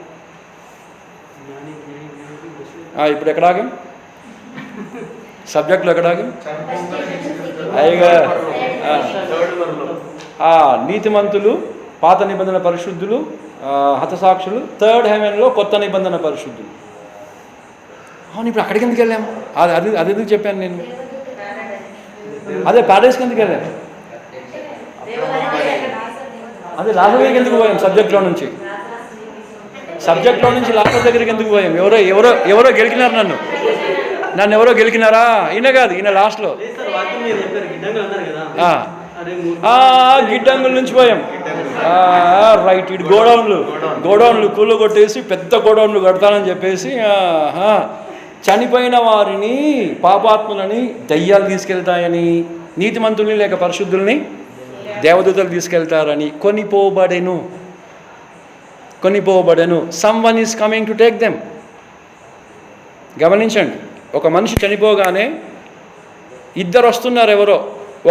ఇప్పుడు ఎక్కడ ఆగాం? సబ్జెక్ట్లో ఎక్కడ ఆగాం? అయ్యగా నీతిమంతులు, పాత నిబంధన పరిశుద్ధులు, హతసాక్షులు, థర్డ్ హెవెన్లో కొత్త నిబంధన పరిశుద్ధులు. అవును, ఇప్పుడు అక్కడికి ఎందుకు వెళ్ళాము? అది ఎందుకు చెప్పాను నేను? అదే ప్యారడైస్కి ఎందుకు వెళ్ళాము? అదే లాజరుకి ఎందుకు పోయాం? సబ్జెక్ట్లో నుంచి లాజరు దగ్గరికి ఎందుకు పోయాం? ఎవరో గెలికినారు నన్ను ఎవరో గెలికినారా? ఈయన కాదు, ఈయన లాస్ట్లో గిడ్డంగుల నుంచి పోయాం. రైట్, ఇటు గోడౌన్లు కూలు కొట్టేసి పెద్ద గోడౌన్లు కడతానని చెప్పేసి చనిపోయిన వారిని, పాపాత్ములని దయ్యాలు తీసుకెళ్తాయని, నీతిమంతుల్ని లేక పరిశుద్ధుల్ని దేవదూతలు తీసుకెళ్తారని కొనిపోబడెను. Someone is coming to take them. గమనించండి, ఒక మనిషి చనిపోగానే ఇద్దరు వస్తున్నారు. ఎవరో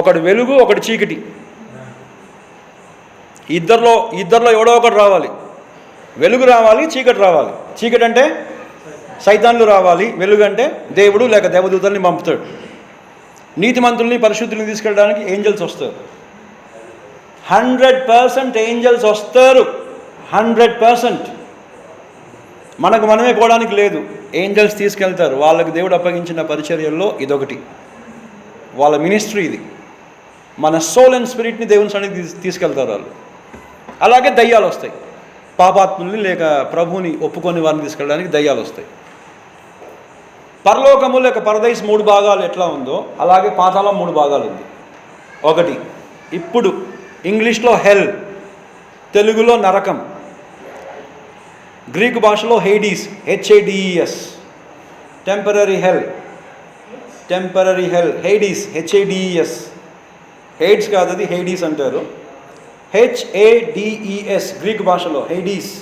ఒకడు వెలుగు, ఒకడు చీకటి. ఇద్దరిలో ఎవడో ఒకడు రావాలి. వెలుగు రావాలి, చీకటి రావాలి. చీకటి అంటే సైతాన్లు రావాలి, వెలుగు అంటే దేవుడు లేక దేవదూతల్ని పంపుతాడు. నీతిమంతుల్ని పరిశుద్ధుల్ని తీసుకెళ్ళడానికి ఏంజల్స్ వస్తారు. 100% ఏంజల్స్ వస్తారు. 100%. మనకు మనమే పోవడానికి లేదు, ఏంజల్స్ తీసుకెళ్తారు. వాళ్ళకి దేవుడు అప్పగించిన పరిచర్యల్లో ఇదొకటి, వాళ్ళ మినిస్ట్రీ ఇది. మన సోల్ అండ్ స్పిరిట్ని దేవుని సన్నిధికి తీసుకెళ్తారు వాళ్ళు. అలాగే దయ్యాలు వస్తాయి. పాపాత్ముల్ని లేక ప్రభువుని ఒప్పుకొని వారిని తీసుకెళ్ళడానికి దయ్యాలు వస్తాయి. పరలోకము లేక పరదైస్ 3 భాగాలు ఎట్లా ఉందో అలాగే పాతాళం 3 భాగాలు ఉంది. ఒకటి ఇప్పుడు ఇంగ్లీష్లో హెల్, తెలుగులో నరకం. గ్రీకు భాషలో హేడీస్, హెచ్ఏడిఈఎస్, టెంపరరీ హెల్, హేడీస్, హెచ్ఏడిఈఎస్. హెయిడ్స్ కాదు, అది హేడీస్ అంటారు. హెచ్ఏడిఈఎస్ గ్రీకు భాషలో హేడీస్.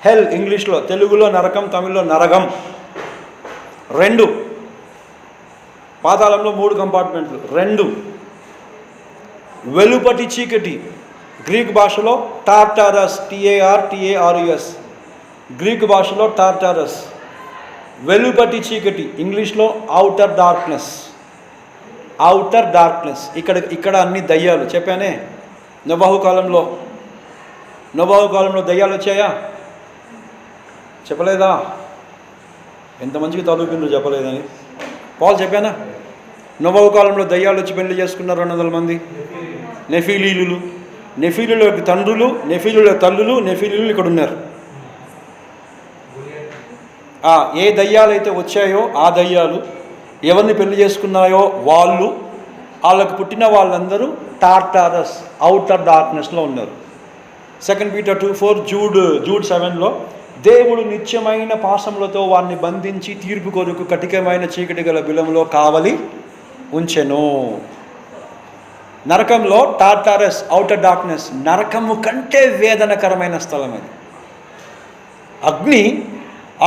హెల్ ఇంగ్లీష్లో, తెలుగులో నరకం, తమిళ్లో నరగం. 2 పాతాళంలో 3 కంపార్ట్మెంట్లు. 2 వెలుపటి చీకటి గ్రీకు భాషలో టార్టారస్, TARTARUS, గ్రీకు భాషలో టార్టారస్. వెలుపటి చీకటి ఇంగ్లీష్లో ఔటర్ డార్క్నెస్. ఇక్కడ అన్ని దయ్యాలు చెప్పానే. నోబహు కాలంలో దయ్యాలు వచ్చాయా? చెప్పలేదా? ఎంత మంచిగా చదువుకున్నారు చెప్పలేదని. పాల్ చెప్పానా? నోబహు కాలంలో దయ్యాలు వచ్చి పెళ్లి చేసుకున్నారు 200 మంది. నెఫీలీల తండ్రులు, నెఫీలీల తల్లులు, నెఫీలీలు ఇక్కడ ఉన్నారు. ఏ దయ్యాలు అయితే వచ్చాయో ఆ దయ్యాలు ఎవరిని పెళ్లి చేసుకున్నాయో వాళ్ళకు పుట్టిన వాళ్ళందరూ టార్టారస్, ఔటర్ డార్క్నెస్లో ఉన్నారు. 2 పీటర్ 2:4, జూడ్ 7లో దేవుడు నిత్యమైన పాశములతో వారిని బంధించి తీర్పు కొరకు కటికమైన చీకటి గల బిలములో కావలి ఉంచెను. నరకంలో టార్టారస్, ఔటర్ డార్క్నెస్. నరకము కంటే వేదనకరమైన స్థలం అది.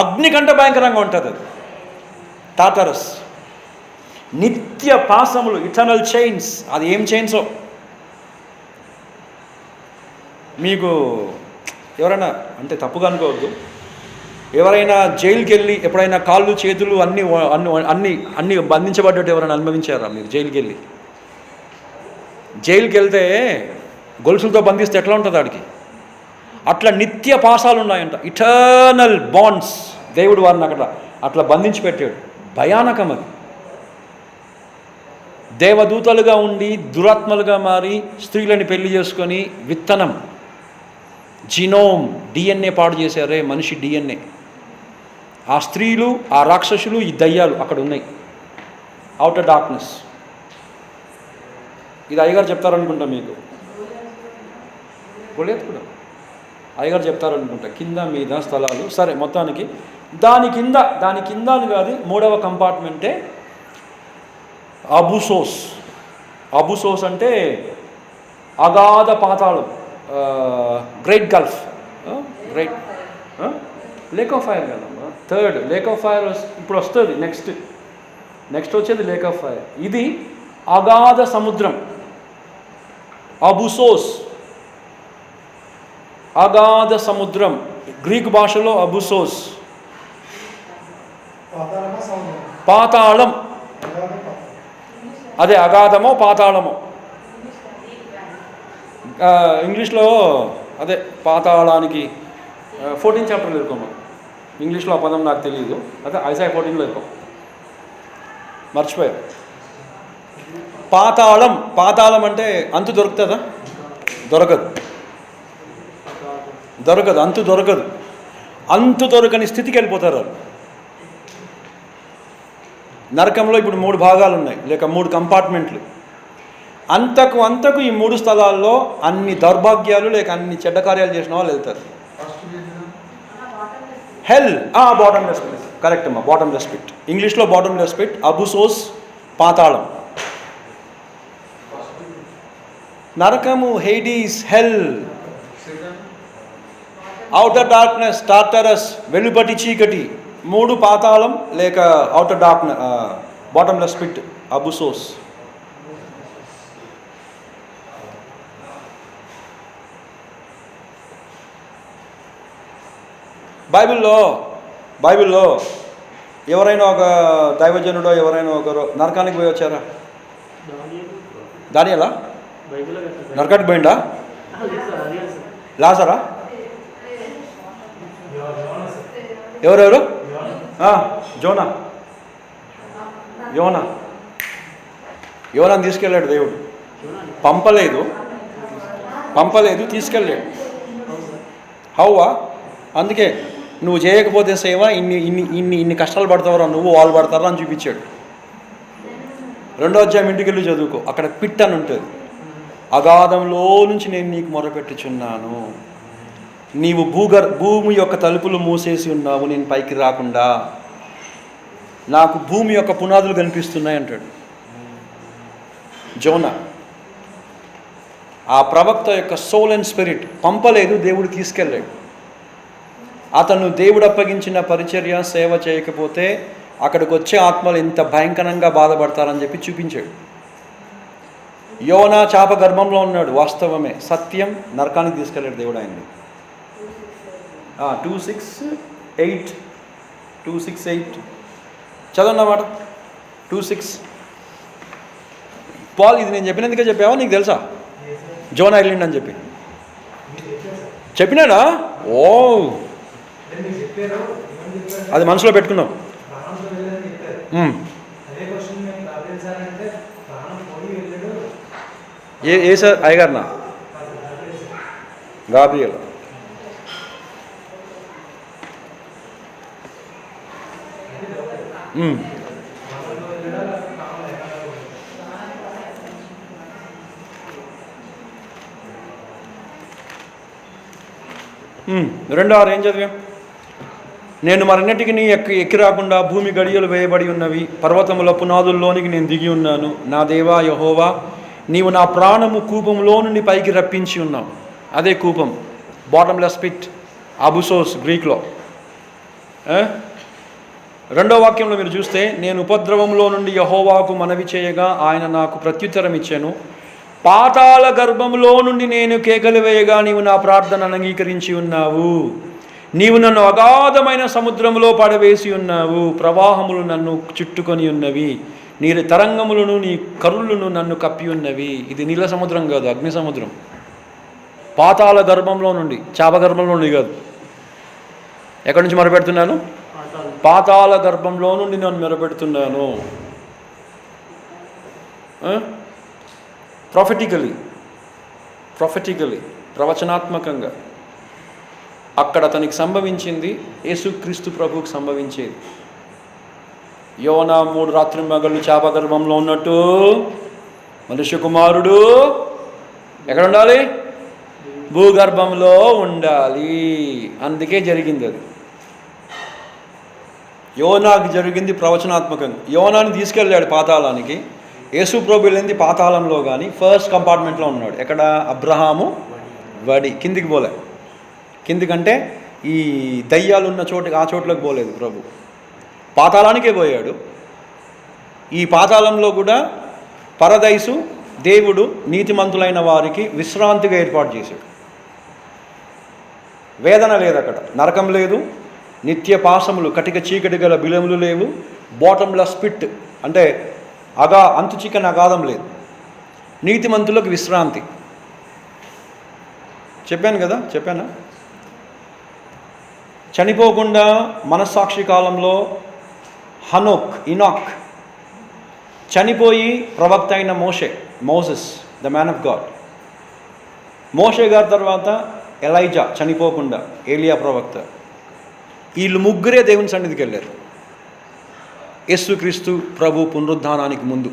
అగ్ని కంటే భయంకరంగా ఉంటుంది అది టార్టారస్. నిత్య పాశములు, ఇటర్నల్ చైన్స్. అది ఏం చైన్సో మీకు ఎవరైనా అంటే తప్పుగా అనుకోవద్దు. ఎవరైనా జైలుకి వెళ్ళి ఎప్పుడైనా కాళ్ళు చేతులు అన్నీ బంధించబడ్డట్టు ఎవరైనా అనుభవించారా మీరు? జైలుకి వెళ్తే గొలుసులతో బంధిస్తే ఎట్లా ఉంటుంది ఆడికి? అట్లా నిత్య పాశాలు ఉన్నాయంట, ఇటర్నల్ బాండ్స్. దేవుడు వారిని అట్లా బంధించి పెట్టాడు. భయానకం అది. దేవదూతలుగా ఉండి దురాత్మలుగా మారి స్త్రీలని పెళ్లి చేసుకొని విత్తనం, జీనోమ్, DNA పాడు చేశారే, మనిషి DNA. ఆ స్త్రీలు, ఆ రాక్షసులు, ఈ దయ్యాలు అక్కడ ఉన్నాయి. Outer darkness. ఇది అయ్యగారు చెప్తారనుకుంటా మీకు. గొలియాత్ కూడా అయ్యగారు చెప్తారనుకుంటా. కింద మీద స్థలాలు. సరే, మొత్తానికి దాని కింద అని కాదు, 3వ కంపార్ట్మెంటే అబుసోస్ అంటే అగాధ పాతాళం, great Gulf, lake of fire కదమ్మా. 3rd లేక్ ఆఫ్ ఫైర్ ఇప్పుడు వస్తుంది. నెక్స్ట్ వచ్చేది లేక్ ఆఫ్ ఫైర్. ఇది అగాధ సముద్రం, అబుసోస్, అగాధ సముద్రం. గ్రీకు భాషలో అబుసోస్, పాతాళం. అదే అగాధమో పాతాళమో. ఇంగ్లీష్లో అదే పాతాళానికి 14 చాప్టర్లు ఇరుకోమా. ఇంగ్లీష్లో ఆ పదం నాకు తెలియదు. అదే ఐజాయా 14లో ఇరుకో, మర్చిపోయా. పాతాళం అంటే అంతు దొరుకుతుందా? దొరకదు. అంతు దొరకని స్థితికి వెళ్ళిపోతారు వాళ్ళు. నరకంలో ఇప్పుడు 3 భాగాలు ఉన్నాయి, లేక 3 కంపార్ట్మెంట్లు. అంతకు ఈ 3 స్థలాల్లో అన్ని దౌర్భాగ్యాలు లేక అన్ని చెడ్డ కార్యాలు చేసిన వాళ్ళు వెళ్తారు. హెల్, బాటమ్లెస్ పిట్. కరెక్ట్ అమ్మా, బాటమ్లెస్ పిట్. ఇంగ్లీష్లో బాటమ్లెస్ పిట్, అబుసోస్, పాతాళం. నరకము, హేడీస్, హెల్. ఔటర్ డార్క్నెస్, టార్టరస్, వెలుపటి చీకటి. 3 పాతాళం లేక ఔటర్ డార్క్నెస్, బాటమ్లెస్ పిట్, అబుసోస్. బైబిల్లో ఎవరైనా ఒక దైవజనుడో ఎవరైనా ఒకరు నరకానికి పోయి వచ్చారా? దానియేలా నరకానికి పోయిండా? లాజరా? ఎవరెవరు? యోనాని తీసుకెళ్ళాడు దేవుడు. పంపలేదు, తీసుకెళ్ళాడు. హవ్వా అందుకే నువ్వు చేయకపోతే సేవ ఇన్ని కష్టాలు పడతావరా నువ్వు, వాళ్ళు పడతారా అని చూపించాడు. 2వ అధ్యాయం ఇంటికి వెళ్ళి చదువుకో, అక్కడ పిట్ అని ఉంటుంది. అగాధంలో నుంచి నేను నీకు మొరపెట్టుచున్నాను. నీవు భూమి యొక్క తలుపులు మూసేసి ఉన్నావు, నేను పైకి రాకుండా. నాకు భూమి యొక్క పునాదులు కనిపిస్తున్నాయి అంటాడు జోనా. ఆ ప్రవక్త యొక్క సోల్ అండ్ స్పిరిట్ పంపలేదు, దేవుడు తీసుకెళ్ళాడు. అతను దేవుడు అప్పగించిన పరిచర్య సేవ చేయకపోతే అక్కడికి వచ్చే ఆత్మలు ఎంత భయంకరంగా బాధపడతారని చెప్పి చూపించాడు. యోనా చాప గర్భంలో ఉన్నాడు, వాస్తవమే, సత్యం. నరకానికి తీసుకెళ్ళాడు దేవుడు ఆయన్ని. 2:6-8 2:6-8 చదవన్నమాట. 2:6. పాల్, ఇది నేను చెప్పినందుకే చెప్పావా, నీకు తెలుసా జోనా వెళ్ళిండని చెప్పి చెప్పినాడా? ఓ, అది మనసులో పెట్టుకున్నాం. ఏ సార్ అయ్యగారినా? గాబ్రియల్. రెండో 6 ఏం చదివాం? నేను మరన్నిటికి నీ ఎక్కి రాకుండా భూమి గడియలు వేయబడి ఉన్నవి, పర్వతముల పునాదుల్లోనికి నేను దిగి ఉన్నాను. నా దేవా యెహోవా, నీవు నా ప్రాణము కూపంలో నుండి పైకి రప్పించి ఉన్నావు. అదే కూపం, బాటమ్లెస్ పిట్, అబుసోస్ గ్రీక్లో. రెండో వాక్యంలో మీరు చూస్తే, నేను ఉపద్రవంలో నుండి యెహోవాకు మనవి చేయగా ఆయన నాకు ప్రత్యుత్తరం ఇచ్చాను. పాతాళ గర్భంలో నుండి నేను కేకలు వేయగా నీవు నా ప్రార్థనను అంగీకరించి ఉన్నావు. నీవు నన్ను అగాధమైన సముద్రంలో పడవేసి ఉన్నావు, ప్రవాహములు నన్ను చుట్టుకొని ఉన్నవి, నీ తరంగములను నీ కరుళ్ళను నన్ను కప్పి ఉన్నవి. ఇది నీల సముద్రం కాదు, అగ్ని సముద్రం. పాతాళ గర్భంలో నుండి, చాప గర్భంలో నుండి కాదు. ఎక్కడి నుంచి మొరపెడుతున్నాను? పాతాళ గర్భంలో నుండి నేను మొరపెడుతున్నాను. ప్రొఫెటికలీ ప్రవచనాత్మకంగా అక్కడ అతనికి సంభవించింది యేసుక్రీస్తు ప్రభువుకు సంభవించేది. యోనా 3 రాత్రింబగళ్ళు చాప గర్భంలో ఉన్నట్టు మనుష్య కుమారుడు ఎక్కడ ఉండాలి? భూగర్భంలో ఉండాలి. అందుకే జరిగింది అది. యోనాకి జరిగింది ప్రవచనాత్మకంగా. యోనాని తీసుకెళ్ళాడు పాతాళానికి. యేసు ప్రభు వెళ్ళింది పాతాళంలో, కానీ ఫస్ట్ కంపార్ట్మెంట్లో ఉన్నాడు. ఎక్కడ? అబ్రహాము వడి. కిందికి పోలే. కిందికంటే ఈ దయ్యాలు ఉన్న చోటుకి, ఆ చోట్లోకి పోలేదు ప్రభు, పాతాళానికే పోయాడు. ఈ పాతాళంలో కూడా పరదైసు దేవుడు నీతిమంతులైన వారికి విశ్రాంతిగా ఏర్పాటు చేశాడు. వేదన లేదు అక్కడ, నరకం లేదు, నిత్య పాశములు, కటిక చీకటి గల బిలములు లేవు, బాటమ్లెస్ పిట్ అంటే అంతు చికెన్ అగాధం లేదు. నీతిమంతులకు విశ్రాంతి. చెప్పానా? చనిపోకుండా మనస్సాక్షి కాలంలో ఇనాక్ చనిపోయి ప్రవక్త అయిన Moses the man of God. మోషే గారి తర్వాత ఎలైజా చనిపోకుండా, ఏలియా ప్రవక్త. వీళ్ళు ముగ్గురే దేవుని సన్నిధికి వెళ్ళారు యేసుక్రీస్తు ప్రభు పునరుద్ధానానికి ముందు.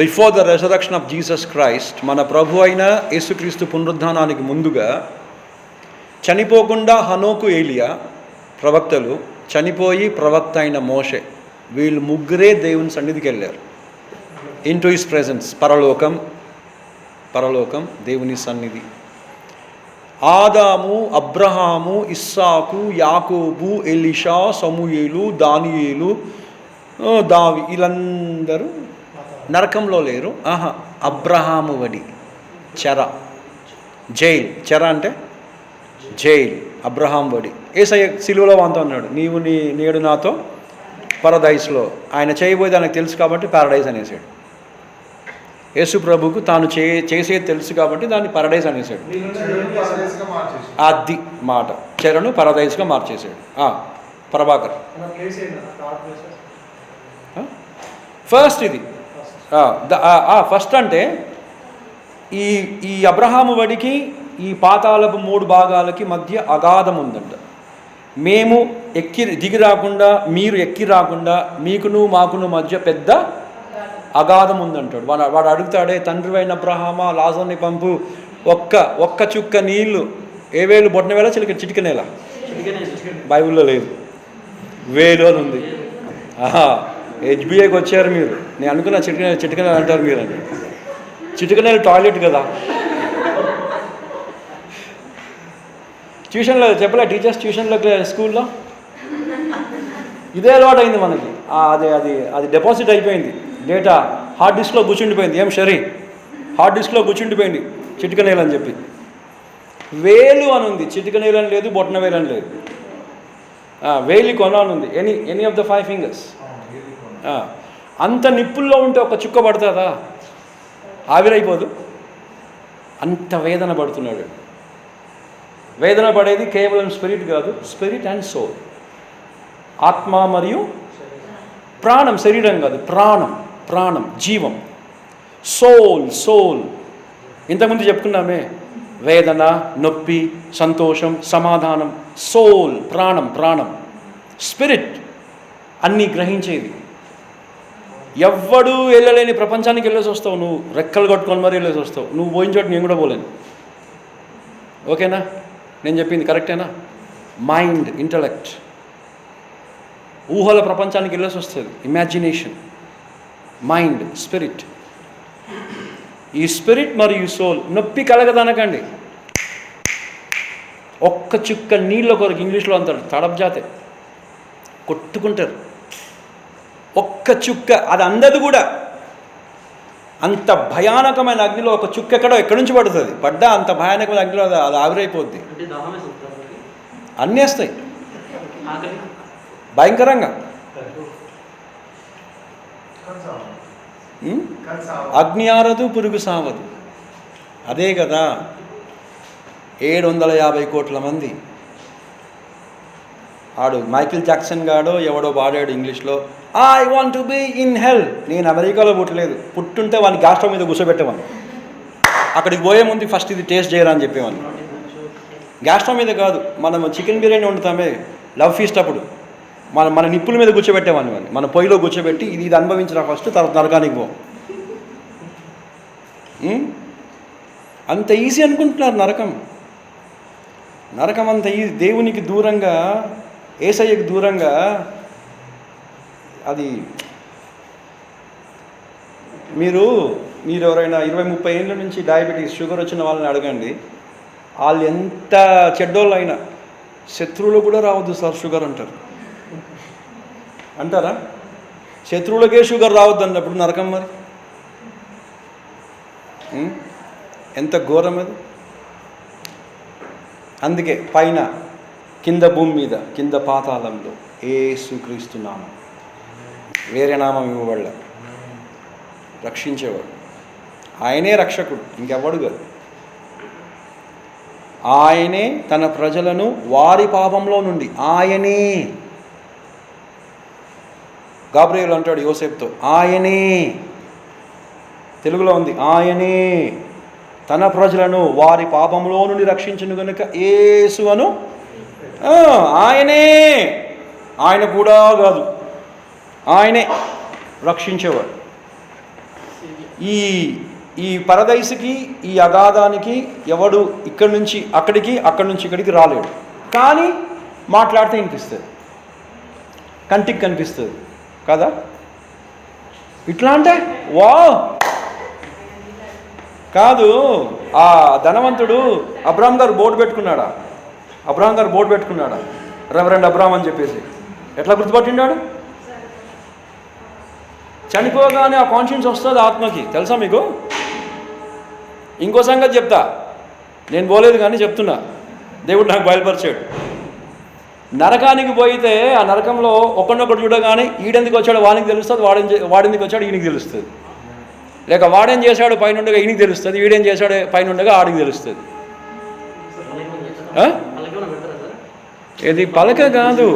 Before the resurrection of Jesus Christ, మన ప్రభు అయిన యేసుక్రీస్తు పునరుద్ధానానికి ముందుగా చనిపోకుండా హనోకు, ఏలియా ప్రవక్తలు, చనిపోయి ప్రవక్త అయిన మోషే, వీళ్ళు ముగ్గురే దేవుని సన్నిధికి వెళ్ళారు. ఇన్ టు హిస్ ప్రెజెన్స్, పరలోకం దేవుని సన్నిధి. ఆదాము, అబ్రహాము, ఇస్సాకు, యాకోబు, ఎలీషా, సమూయేలు, దానియేలు, వీళ్ళందరూ నరకంలో లేరు. అబ్రహాము వడి చెర అంటే జైల్. అబ్రహాం వడి. యేసయ్య సిలువలో వాంతో అన్నాడు, నీవు నేడు నాతో పరదైస్లో. ఆయన చేయబోయేది ఆయనకు తెలుసు కాబట్టి పారడైజ్ అనేసాడు. యేసు ప్రభుకు తాను చేసేది తెలుసు కాబట్టి దాన్ని పరడైజ్ అనేసాడు. అది మాట, చెరను పరదైజ్గా మార్చేసాడు. ప్రభాకర్ ఫస్ట్ ఇది ఫస్ట్ అంటే ఈ అబ్రహాము వడికి ఈ పాతాళపు 3 భాగాలకి మధ్య అగాధం ఉందంట. మేము దిగి రాకుండా, మీరు ఎక్కి రాకుండా, మీకును మాకును మధ్య పెద్ద అగాధం ఉందంటాడు. వాడు అడుగుతాడే, తండ్రి అయిన అబ్రహామా లాజర్ని పంపు, ఒక్క చుక్క నీళ్లు, ఏ వేలు, బొట్టన వేళ చిటికనేలా? బైబిల్లో లేదు, వేలు అని ఉంది. హెచ్బిఐకి వచ్చారు మీరు, నేను అనుకున్నా చిటికనేలు అంటారు మీరు అని. చిటికనేలు టాయిలెట్ కదా. ట్యూషన్లో చెప్పలే టీచర్స్, ట్యూషన్లో స్కూల్లో ఇదే అలవాటు అయింది మనకి. అది డిపాజిట్ అయిపోయింది, డేటా హార్డ్ డిస్క్లో కూర్చుండిపోయింది. ఏం షరీ, హార్డ్ డిస్క్లో కూర్చుండిపోయింది చిటికనేలు అని చెప్పి. వేలు అని ఉంది, చిటికనేలు అని లేదు, బొట్టన వేలు అని లేదు. వేలి కొన అని ఉంది, ఎనీ ఆఫ్ ద 5 ఫింగర్స్. అంత నిప్పుల్లో ఉంటే ఒక చుక్క పడుతుందా? ఆవిరైపోదు. అంత వేదన పడుతున్నాడు. వేదన పడేది కేవలం స్పిరిట్ కాదు, స్పిరిట్ అండ్ సోల్, ఆత్మ మరియు ప్రాణం. శరీరం కాదు, ప్రాణం, జీవం. సోల్ ఇంతకుముందు చెప్పుకున్నామే, వేదన, నొప్పి, సంతోషం, సమాధానం. సోల్ ప్రాణం. స్పిరిట్ అన్నీ గ్రహించేది. ఎవ్వడూ వెళ్ళలేని ప్రపంచానికి వెళ్ళేసి వస్తావు నువ్వు, రెక్కలు కట్టుకొని మరీ వెళ్ళేసి వస్తావు. నువ్వు పోయిన చోటు నేను కూడా పోలేను. ఓకేనా? నేను చెప్పింది కరెక్టేనా? మైండ్, ఇంటలెక్ట్, ఊహల ప్రపంచానికి వెళ్ళేసి వస్తుంది. Imagination, mind, spirit. ఈ స్పిరిట్ మరియు సోల్ నొప్పి కలగదనకండి. ఒక్క చుక్క నీళ్ళ కొరకు, ఇంగ్లీష్లో అంటారు తడబ్జాతే, కొట్టుకుంటారు. ఒక్క చుక్క, అది అందదు కూడా. అంత భయానకమైన అగ్నిలో ఒక చుక్క ఎక్కడి నుంచి పడుతుంది, పడ్డా అంత భయానకమైన అగ్నిలో అది ఆవిరైపోద్ది. అన్నీ వస్తాయి భయంకరంగా. అగ్ని ఆరదు, పురుగు సావదు. అదే కదా 750 కోట్ల మంది. ఆడు మైకిల్ జాక్సన్ గాడో ఎవడో వాడాడు ఇంగ్లీష్లో, I want to be in hell. నేను అమెరికాలో పుట్టలేదు, పుట్టుంటే వాడిని గ్యాస్ స్టవ్ మీద కూర్చోబెట్టేవాడిని. అక్కడికి పోయే ముందు ఫస్ట్ ఇది టేస్ట్ చేయరా అని చెప్పేవాడిని. గ్యాస్ స్టవ్ మీద కాదు, మనం చికెన్ బిర్యానీ వండుతామే లవ్ ఫీస్ట్ అప్పుడు, మన నిప్పుల మీద కూర్చోబెట్టేవాడిని. వాడిని మన పొయ్యిలో కూర్చోబెట్టి ఇది అనుభవించరా ఫస్ట్, తర్వాత నరకానికి పో. అంత ఈజీ అనుకుంటున్నారు నరకం అంత ఈజీ. దేవునికి దూరంగా, యేసయ్యకు దూరంగా. అది మీరు ఎవరైనా 20-30 ఏళ్ళ నుంచి డయాబెటీస్, షుగర్ వచ్చిన వాళ్ళని అడగండి, వాళ్ళు ఎంత చెడ్డోళ్ళు అయినా శత్రువులు కూడా రావద్దు సార్ షుగర్ అంటారా? శత్రువులకే షుగర్ రావద్దు అన్నప్పుడు నరకం మరి ఎంత ఘోరం అది. అందుకే పైన, కింద భూమి మీద, కింద పాతాళంలో యేసుక్రీస్తు నామం, వేరే నామం ఇవ్వబడ, రక్షించేవాడు. ఆయనే రక్షకుడు, ఇంకెవ్వడు కాదు. ఆయనే తన ప్రజలను వారి పాపంలో నుండి, ఆయనే. గాబ్రియేలు అంటాడు యోసేపుతో, ఆయనే. తెలుగులో ఉంది, ఆయనే తన ప్రజలను వారి పాపంలో నుండి రక్షించును గనుక యేసు అను. ఆయనే, ఆయన కూడా కాదు, ఆయనే రక్షించేవాడు. ఈ పరదైసుకి, ఈ అగాధానికి ఎవడు ఇక్కడి నుంచి అక్కడికి, అక్కడి నుంచి ఇక్కడికి రాలేడు. కానీ మాట్లాడితే వినిపిస్తుంది, కంటికి కనిపిస్తుంది కదా. ఇట్లా అంటే వా కాదు. ఆ ధనవంతుడు అబ్రాహం గారు బోర్డు పెట్టుకున్నాడా, రెవరెండ్ అబ్రాహం అని చెప్పేసి. ఎట్లా గుర్తుపట్టిండాడు? చనిపోగానే ఆ కాన్షియన్స్ వస్తుంది ఆత్మకి, తెలుసా మీకు? ఇంకో సంగతి చెప్తా, నేను పోలేదు కానీ చెప్తున్నా, దేవుడు నాకు బయలుపరిచాడు. నరకానికి పోయితే ఆ నరకంలో ఒకరినొకటి చూడగానే ఈడెందుకు వచ్చాడో వానికి తెలుస్తుంది, వాడెందుకు వచ్చాడు ఈయనకి తెలుస్తుంది. లేక వాడేం చేశాడు పైనుండగా ఈయనకి తెలుస్తుంది, వీడేం చేశాడు పైనుండగా ఆడికి తెలుస్తుంది. ఇది పలక కాదు.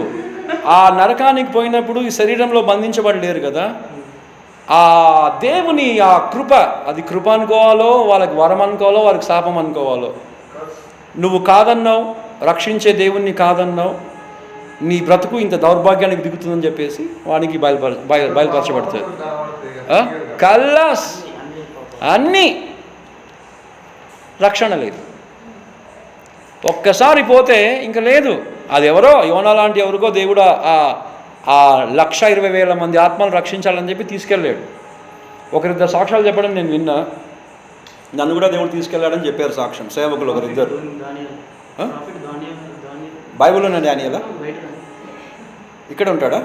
ఆ నరకానికి పోయినప్పుడు ఈ శరీరంలో బంధించబడలేరు కదా. ఆ దేవుని ఆ కృప, అది కృప అనుకోవాలో, వాళ్ళకి వరం అనుకోవాలో, వాళ్ళకి శాపం అనుకోవాలో. నువ్వు కాదన్నావు, రక్షించే దేవుణ్ణి కాదన్నావు, నీ బ్రతుకు ఇంత దౌర్భాగ్యానికి దిగుతుందని చెప్పేసి వానికి బయలుపరచబడుతుంది. కల్లాస్ అన్నీ, రక్షణ లేదు. ఒక్కసారి పోతే ఇంకా లేదు. అది ఎవరో యోనా లాంటి ఎవరికో దేవుడు ఆ 1,20,000 మంది ఆత్మలు రక్షించాలని చెప్పి తీసుకెళ్ళాడు. ఒకరిద్దరు సాక్ష్యాలు చెప్పడం నేను విన్నా. నన్ను కూడా దేవుడు తీసుకెళ్ళాడని చెప్పారు సాక్ష్యం సేవకులు ఒకరిద్దరు. బైబిల్లోనే డానియేలా ఇక్కడ ఉంటాడా?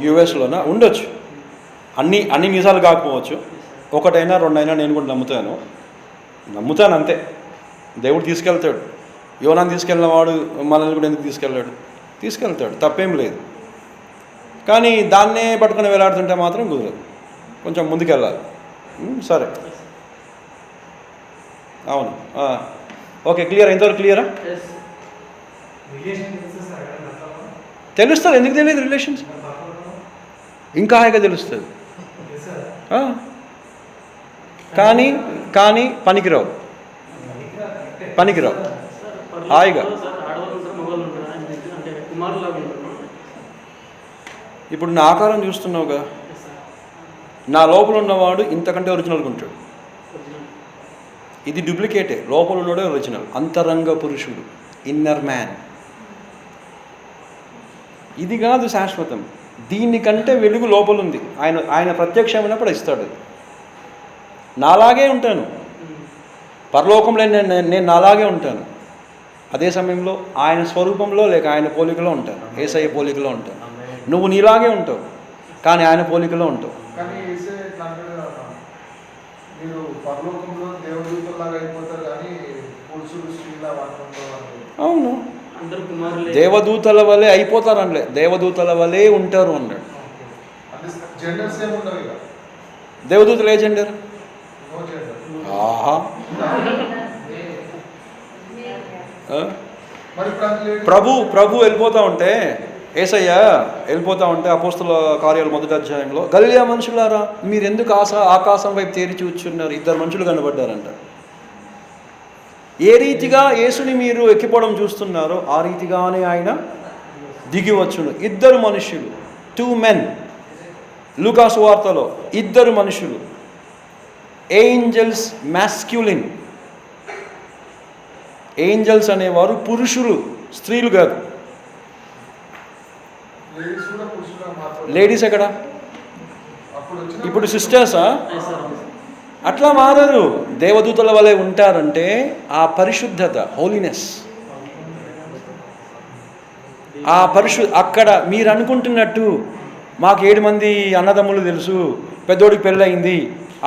యుఎస్లోనా? ఉండొచ్చు. అన్ని నిజాలు కాకపోవచ్చు, ఒకటైనా రెండైనా నేను కూడా నమ్ముతాను అంతే. దేవుడు తీసుకెళ్తాడు. యోనాన్ని తీసుకెళ్ళిన వాడు మనల్ని కూడా ఎందుకు తీసుకెళ్తాడు, తప్పేం లేదు. కానీ దాన్నే పట్టుకుని వేలాడుతుంటే మాత్రం కుదరదు, కొంచెం ముందుకెళ్ళాలి. సరే, అవును, ఓకే, క్లియర్. ఇంతవరకు క్లియరా? తెలుస్తుంది. ఎందుకు తెలియదు? రిలేషన్స్ ఇంకా హాయిగా తెలుస్తుంది. కానీ పనికిరావు హాయిగా. ఇప్పుడు నా ఆకారం చూస్తున్నావుగా, నా లోపల ఉన్నవాడు ఇంతకంటే ఒరిజినల్గా ఉంటాడు. ఇది డూప్లికేటే, లోపల ఉన్నవాడే ఒరిజినల్. అంతరంగ పురుషుడు, ఇన్నర్ మ్యాన్. ఇది కాదు శాశ్వతం. దీనికంటే వెలుగు లోపల ఉంది. ఆయన ప్రత్యక్షమైనప్పుడు ఇస్తాడు. నాలాగే ఉంటాను పరలోకంలో, నేను నాలాగే ఉంటాను. అదే సమయంలో ఆయన స్వరూపంలో లేక ఆయన పోలికలో ఉంటాను, యేసయ్య పోలికలో ఉంటాను. నువ్వు నీలాగే ఉంటావు కానీ ఆయన పోలికలో ఉంటావు. కానీ మీరు పరలోకంలో దేవదూతలాగా అయిపోతారు కానీ పురుషులు స్త్రీలా అవును, దేవదూతల వలె అయిపోతారు దేవదూతల వలె ఉంటారు అన్నాడు. దేవదూతలు ఏ జెండర్? ఆహా, ప్రభు వెళ్ళిపోతూ ఉంటే, యేసయ్య వెళ్ళిపోతూ ఉంటే అపోస్తల కార్యాలు 1వ అధ్యాయంలో, గలిలయ మనుషులారా మీరెందుకు ఆకాశం వైపు తేరి చూచున్నారు? 2 మనుషులు కనబడ్డారంట. ఏ రీతిగా యేసుని మీరు ఎక్కిపోవడం చూస్తున్నారో ఆ రీతిగానే ఆయన దిగి వచ్చును. 2 మనుషులు, 2 men. లూకాసు వార్తలో 2 మనుషులు, ఏంజల్స్, మ్యాస్క్యులిన్. ఏంజల్స్ అనేవారు పురుషులు, స్త్రీలు కాదు. లేడీస్ ఎక్కడ? ఇప్పుడు సిస్టర్సా? అట్లా మారరు. దేవదూతల వలె ఉంటారంటే ఆ పరిశుద్ధత, హోలీనెస్, అక్కడ మీరు అనుకుంటున్నట్టు మాకు 7 మంది అన్నదమ్ములు తెలుసు, పెద్దోడికి పెళ్ళయింది,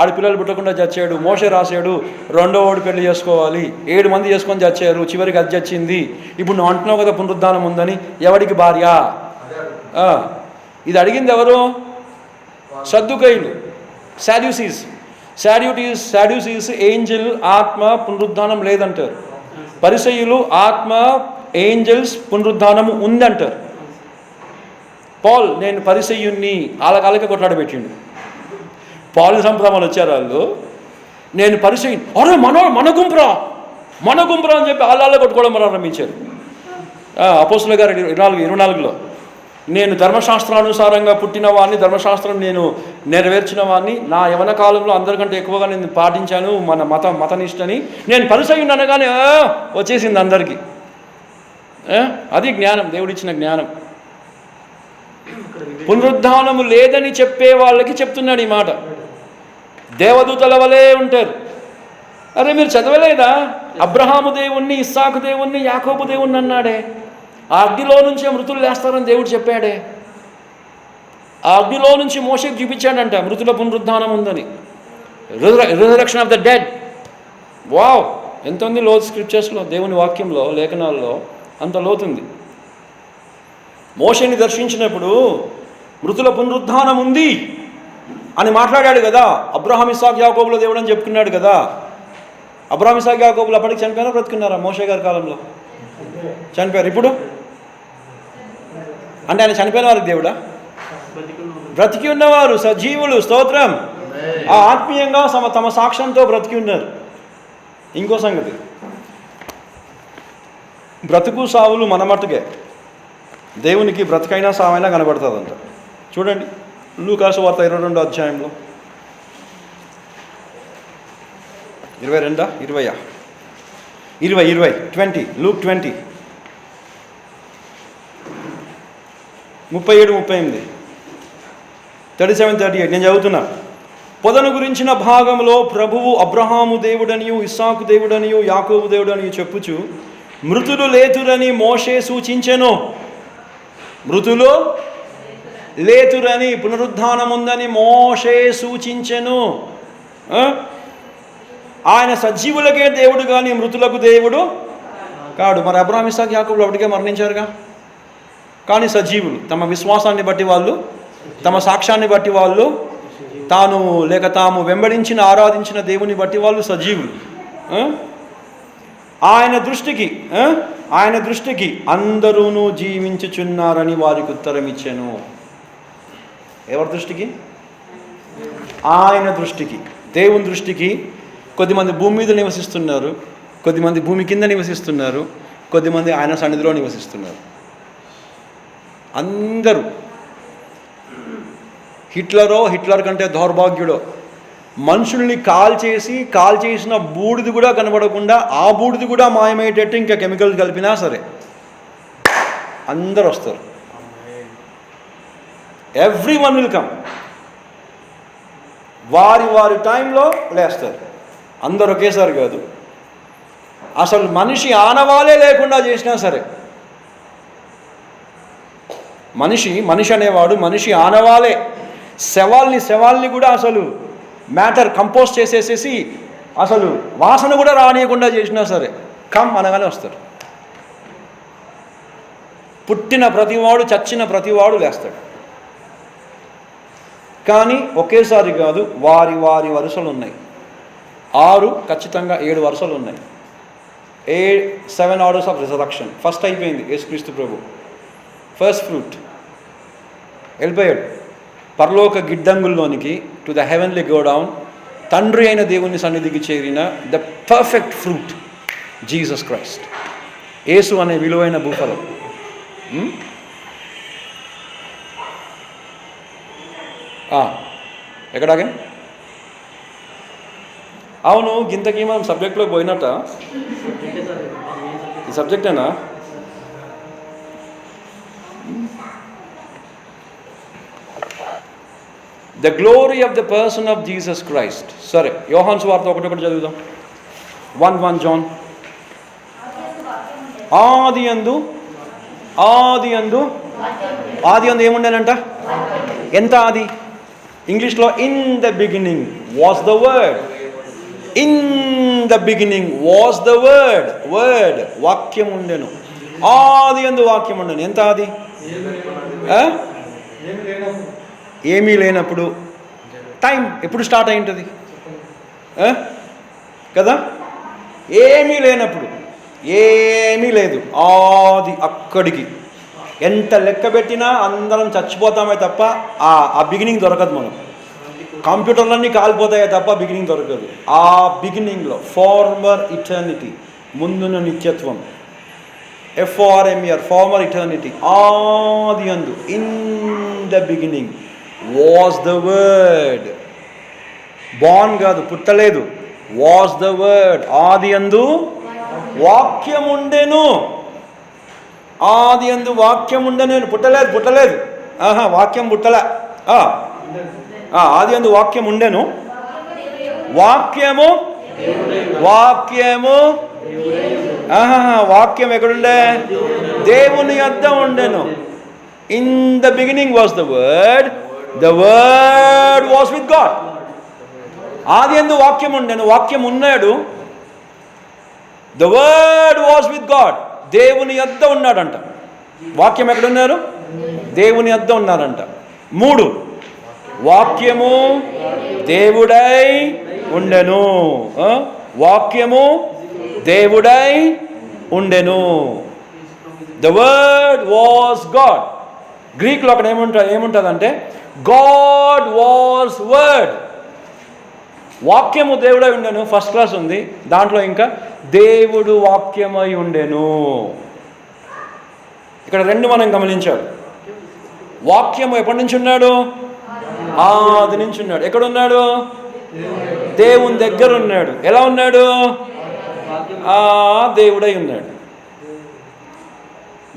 ఆడపిల్లలు పుట్టకుండా చచ్చాడు, మోషే రాశాడు 2వ వాడు పెళ్లి చేసుకోవాలి, 7 మంది చేసుకొని చచ్చారు, చివరికి అది చచ్చింది. ఇప్పుడు నువ్వు అంటున్నావు కదా పునరుద్ధానం ఉందని, ఎవడికి భార్య? ఇది అడిగింది ఎవరు? సద్దుకైలు, శాడ్యూసీస్ ఏంజల్, ఆత్మ, పునరుద్ధానం లేదంటారు. పరిసయ్యులు ఆత్మ, ఏంజల్స్, పునరుద్ధానము ఉందంటారు. పాల్, నేను పరిసయ్యుణ్ణి, వాళ్ళకి కొట్లాడబెట్టిండు. పాలు సంప్రదాయాలు వచ్చారు వాళ్ళు. నేను పరిసయ్యుని, అరే మన గుంపురా అని చెప్పి వాళ్ళ కొట్టుకోవడం ప్రారంభించారు. అపోస్తుల గారు 24లో, నేను ధర్మశాస్త్రానుసారంగా పుట్టిన వాడిని, ధర్మశాస్త్రం నేను నెరవేర్చిన వాడిని, నా యవన కాలంలో అందరికంటే ఎక్కువగా నేను పాటించాను మన మతనిష్టని, నేను పరిసయ్యుని అనగానే వచ్చేసింది అందరికీ. అది జ్ఞానం, దేవుడిచ్చిన జ్ఞానం. పునరుద్ధానము లేదని చెప్పే వాళ్ళకి చెప్తున్నాడు ఈ మాట. దేవదూతల వలె ఉంటారు. అరే మీరు చదవలేదా? అబ్రహాము దేవుణ్ణి, ఇస్సాకు దేవుణ్ణి, యాకోబు దేవుణ్ణి అన్నాడే. ఆ అగ్నిలో నుంచే మృతులు లేస్తారని దేవుడు చెప్పాడే. ఆ అగ్నిలో నుంచి మోషేకి చూపించాడంట మృతుల పునరుద్ధానం ఉందని. Resurrection of the dead. Wow, ఎంత ఉంది లోతు స్క్రిప్చర్స్లో, దేవుని వాక్యంలో, లేఖనాల్లో అంత లోతుంది. మోషేని దర్శించినప్పుడు మృతుల పునరుద్ధానం ఉంది అని మాట్లాడాడు కదా. అబ్రహాం, ఇస్సాకు, యాకోబుల దేవుడు అని చెప్పుకున్నాడు కదా. అబ్రహాం, ఇస్సాకు, యాకోబులు అప్పటికి చనిపోయారా బ్రతుకున్నారా? మోషే గారి కాలంలో చనిపోయారు. ఇప్పుడు అంటే ఆయన చనిపోయిన వారికి దేవుడా? బ్రతికి ఉన్నవారు, సజీవులు, స్తోత్రం. ఆ ఆత్మీయంగా తమ సాక్ష్యంతో బ్రతికి ఉన్నారు. ఇంకో సంగతి, బ్రతుకు సావులు మన మట్టుకే, దేవునికి బ్రతికైనా సావైనా కనబడుతుందంట. చూడండి లూకాసు వార్త 22వ అధ్యాయంలో 20 లూక్ 20 37-38 37-38 నేను చదువుతున్నా. పొదను గురించిన భాగంలో ప్రభువు అబ్రహాము దేవుడనియు ఇస్సాకు దేవుడనియు యాకోబు దేవుడనియు చెప్పుచు మృతులు లేతురని మోషే సూచించెను. మృతులు లేతురని, పునరుద్ధానం ఉందని మోషే సూచించెను. ఆయన సజీవులకే దేవుడు కానీ మృతులకు దేవుడు కాడు. మరి అబ్రహాం ఇస్సాకు యాకోబులు ఒకటికే మరణించారుగా, కానీ సజీవులు. తమ విశ్వాసాన్ని బట్టి వాళ్ళు, తమ సాక్ష్యాన్ని బట్టి వాళ్ళు, తాను లేక తాము వెంబడించిన ఆరాధించిన దేవుని బట్టి వాళ్ళు సజీవులు. ఆయన దృష్టికి అందరూనూ జీవించుచున్నారని వారికి ఉత్తరం ఇచ్చాను. ఎవరి దృష్టికి? ఆయన దృష్టికి, దేవుని దృష్టికి. కొద్దిమంది భూమి మీద నివసిస్తున్నారు, కొద్దిమంది భూమి కింద నివసిస్తున్నారు, కొద్దిమంది ఆయన సన్నిధిలో నివసిస్తున్నారు. అందరూ హిట్లర్ కంటే దౌర్భాగ్యుడో మనుషుల్ని కాల్చేసిన బూడిది కూడా కనబడకుండా ఆ బూడిది కూడా మాయమయ్యేటట్టు ఇంకా కెమికల్స్ కలిపినా సరే అందరు వస్తారు. Everyone will come. వారి టైంలో లేస్తారు. అందరు ఒకేసారి కాదు. అసలు మనిషి ఆనవాలే లేకుండా చేసినా సరే, మనిషి అనేవాడు మనిషి ఆనవాలే, శవాల్ని కూడా అసలు మ్యాటర్ కంపోజ్ చేసేసేసి అసలు వాసన కూడా రానియకుండా చేసినా సరే కమ్ అనగానే వస్తారు. పుట్టిన ప్రతివాడు, చచ్చిన ప్రతివాడు లేస్తాడు. కానీ ఒకేసారి కాదు, వారి వరుసలు ఉన్నాయి. 6 ఖచ్చితంగా 7 వరుసలు ఉన్నాయి. 7 ఆర్డర్స్ ఆఫ్ రిజరక్షన్. ఫస్ట్ అయిపోయింది యేసుక్రీస్తు ప్రభు, ఫస్ట్ ఫ్రూట్ వెళ్ళిపోయాడు పరలోక గిడ్డంగుల్లోనికి, to the heavenly godown. తండ్రి అయిన దేవుని సన్నిధికి చేరిన the perfect fruit Jesus Christ. యేసు అనే విలువైన భూఫలం. ఎక్కడాగే అవును, గింతకీ మనం సబ్జెక్ట్లో పోయినట్ట. ఈ సబ్జెక్టేనా? The glory of the person of Jesus Christ. సరే, యోహాను సువార్త 1:1 చదువుదాం. 1 జాన్. ఆది అందు ఏముండేనంట? ఎంత ఆది? ఇంగ్లీష్లో in the beginning was the word. In the beginning was the word. వాక్యం ఉండెను. ఆది అందు వాక్యం ఉండెను. ఎంత ఆది? ఏమీ లేనప్పుడు. టైం ఎప్పుడు స్టార్ట్ అయి ఉంటుంది కదా? ఏమీ లేనప్పుడు, ఏమీ లేదు, ఆది అక్కడికి. ఎంత లెక్క పెట్టినా అందరం చచ్చిపోతామే తప్ప ఆ బిగినింగ్ దొరకదు. మనం కంప్యూటర్లన్నీ కాలిపోతాయే తప్ప బిగినింగ్ దొరకదు. ఆ బిగినింగ్లో ఫార్మర్ ఇటర్నిటీ, ముందున నిత్యత్వం. FORMER, former eternity. ఆది అందు, in the beginning was the word. Born కాదు, పుట్టలేదు. Was the word. ఆది అందు వాక్యం ఉండెను. ఆది అందు వాక్యం ఉండెను. పుట్టలేదు. వాక్యం పుట్టలే. ఆది అందు వాక్యం ఉండెను. వాక్యము వాక్యం ఎక్కడుండే? దేవుని యొద్ద ఉండెను. In the beginning was the word. The word was with God. ఆది యందు వాక్యం ఉండెను. వాక్యం ఉన్నాడు. The word was with God. దేవుని యొద్ద ఉన్నాడంట. వాక్యం ఎక్కడున్నారు? దేవుని యొద్ద ఉన్నారంట. 3, వాక్యము దేవుడై ఉండెను. వాక్యము దేవుడై ఉండెను. The word was God. గ్రీక్లో అక్కడ ఏముంటుందంటే గాడ్ వాస్ వర్డ్. వాక్యము దేవుడై ఉండెను, ఫస్ట్ క్లాస్ ఉంది. దాంట్లో ఇంకా దేవుడు వాక్యమై ఉండెను. ఇక్కడ 2 మనం గమనించాలి. వాక్యము ఎప్పటి నుంచి ఉన్నాడు? ఆది నుంచి ఉన్నాడు. ఎక్కడున్నాడు? దేవుని దగ్గర ఉన్నాడు. ఎలా ఉన్నాడు? దేవుడై ఉన్నాడు.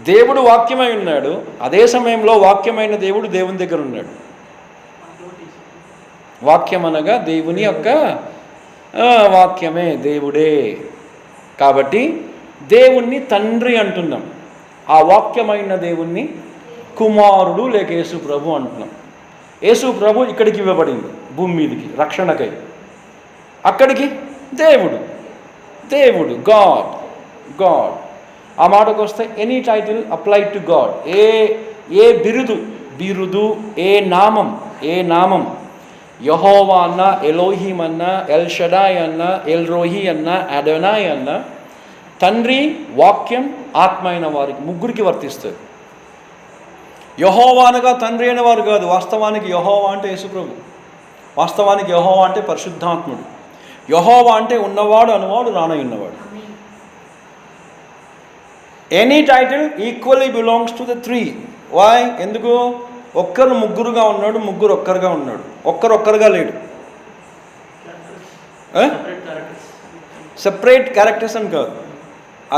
దేవుడు వాక్యమై ఉన్నాడు. అదే సమయంలో వాక్యమైన దేవుడు దేవుని దగ్గర ఉన్నాడు. వాక్యం అనగా దేవుని యొక్క వాక్యమే, దేవుడే. కాబట్టి దేవుణ్ణి తండ్రి అంటున్నాం. ఆ వాక్యమైన దేవుణ్ణి కుమారుడు లేక యేసు ప్రభు అంటున్నాం. యేసు ప్రభు ఇక్కడికి ఇవ్వబడింది, భూమి మీదకి రక్షణకై. అక్కడికి దేవుడు గాడ్. ఆ మాటకు వస్తే any title applied to God. ఏ బిరుదు, ఏ నామం యెహోవా అన్న, ఎలోహిం అన్న, ఎల్ షడాయ్ అన్న, ఎల్ రోహి అన్న, అడోనాయ్ అన్న, తండ్రి, వాక్యం, ఆత్మ అయిన వారికి ముగ్గురికి వర్తిస్తుంది. యెహోవా అనగా తండ్రి అయిన వారు కాదు. వాస్తవానికి యెహోవా అంటే యేసుప్రభు. వాస్తవానికి యెహోవా అంటే పరిశుద్ధాత్ముడు. యెహోవా అంటే ఉన్నవాడు, అనువాడు, రానయ్యున్నవాడు. Any title equally belongs to the three. Why? ఎందుకు? ఒక్కరు ముగ్గురుగా ఉన్నాడు, ముగ్గురు ఒక్కరుగా ఉన్నాడు. ఒక్కరుగా లేడు. సెపరేట్ క్యారెక్టర్స్ అని కాదు.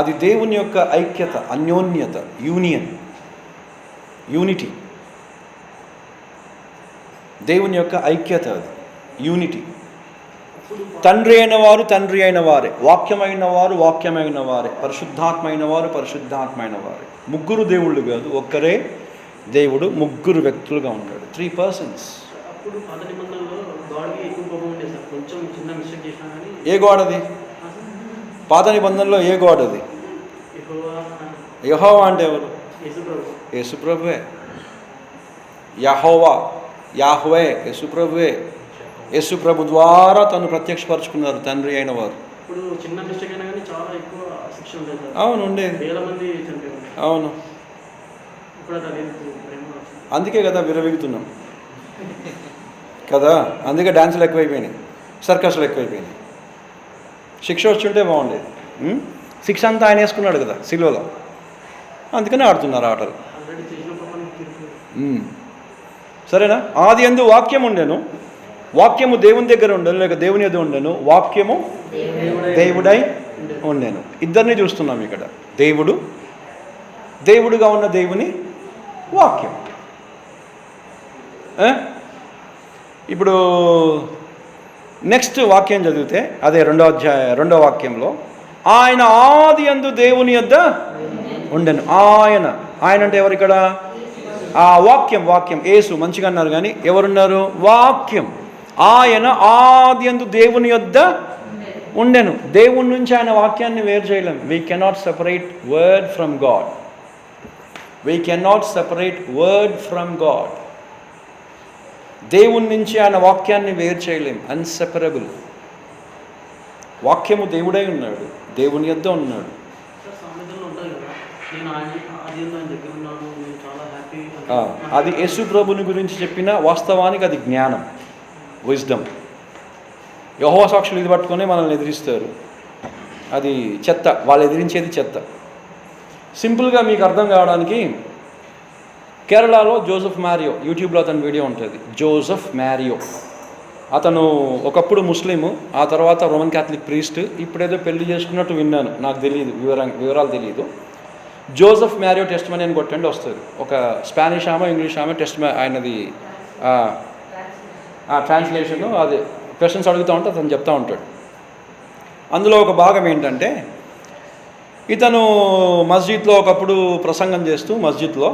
అది దేవుని యొక్క ఐక్యత, అన్యోన్యత, యూనిటీ. దేవుని యొక్క ఐక్యత, అది యూనిటీ. తండ్రి అయిన వారు తండ్రి అయిన వారే, వాక్యమైన వారు వాక్యమైన వారే, పరిశుద్ధాత్మైన వారు పరిశుద్ధాత్మైన వారే. ముగ్గురు దేవుళ్ళు కాదు, ఒక్కరే దేవుడు, ముగ్గురు వ్యక్తులుగా ఉన్నాడు. 3 persons. ఏ గాడ్ అది? పాత నిబంధనలో ఏ గాడ్ అది? యెహోవా అంటే ఎవరు? యేసుప్రభువే. యాహ్వే యేసుప్రభువే. యేసుప్రభు ద్వారా తను ప్రత్యక్షపరుచుకున్నారు తండ్రి అయిన వారు. అవును, ఉండేది. అవును, అందుకే కదా విరవిగుతున్నాం కదా. అందుకే డాన్సులు ఎక్కువైపోయినాయి, సర్కస్లు ఎక్కువైపోయినాయి. శిక్ష వచ్చుంటే బాగుండేది. శిక్ష అంతా ఆయన వేసుకున్నాడు కదా సిలువలో, అందుకనే ఆడుతున్నారు ఆటలు. సరేనా? ఆది యందు వాక్యం ఉండెను, వాక్యము దేవుని దగ్గర ఉండను లేక దేవుని యొద్ద ఉండెను, వాక్యము దేవుడై ఉండెను. ఇద్దరిని చూస్తున్నాం ఇక్కడ. దేవుడుగా ఉన్న దేవుని వాక్యం. ఇప్పుడు నెక్స్ట్ వాక్యం చదివితే అదే 2వ వాక్యంలో, ఆయన ఆది యందు దేవుని యొద్ద ఉండెను. ఆయన అంటే ఎవరు ఇక్కడ? ఆ వాక్యం యేసు. మంచిగా అన్నారు కానీ ఎవరున్నారు? వాక్యం. ఆయన ఆది యందు దేవుని యొద్ద ఉండెను. దేవుని నుంచి ఆయన వాక్యాన్ని వేరు చేయలేం. We cannot separate word from God. దేవుని నుంచి ఆయన వాక్యాన్ని వేరు చేయలేం. అన్సెపరబుల్. వాక్యము దేవుడై ఉన్నాడు, దేవుని యొద్ద ఉన్నాడు. అది యేసు ప్రభుని గురించి చెప్పిన వాస్తవానికి అది జ్ఞానం, విజ్డమ్. యెహోవా సాక్షులు ఇది పట్టుకొని మనల్ని ఎదిరిస్తారు. అది చెత్త. వాళ్ళు ఎదిరించేది చెత్త. సింపుల్గా మీకు అర్థం కావడానికి, కేరళలో జోసెఫ్ మ్యారియో, యూట్యూబ్లో అతని వీడియో ఉంటుంది. జోసెఫ్ మ్యారియో అతను ఒకప్పుడు ముస్లిము, ఆ తర్వాత రోమన్ క్యాథలిక్ ప్రీస్ట్. ఇప్పుడేదో పెళ్లి చేసుకున్నట్టు విన్నాను, నాకు తెలియదు, వివరాలు తెలియదు. జోసెఫ్ మ్యారియో టెస్టిమనీ అని కొట్టండి వస్తుంది. ఒక స్పానిష్ ఆమె, ఇంగ్లీష్ ఆమె ఆయనది ట్రాన్స్లేషను. అది క్వశ్చన్స్ అడుగుతూ ఉంటే అతను చెప్తూ ఉంటాడు. అందులో ఒక భాగం ఏంటంటే, ఇతను మస్జిద్లో ఒకప్పుడు ప్రసంగం చేస్తూ మస్జిద్లో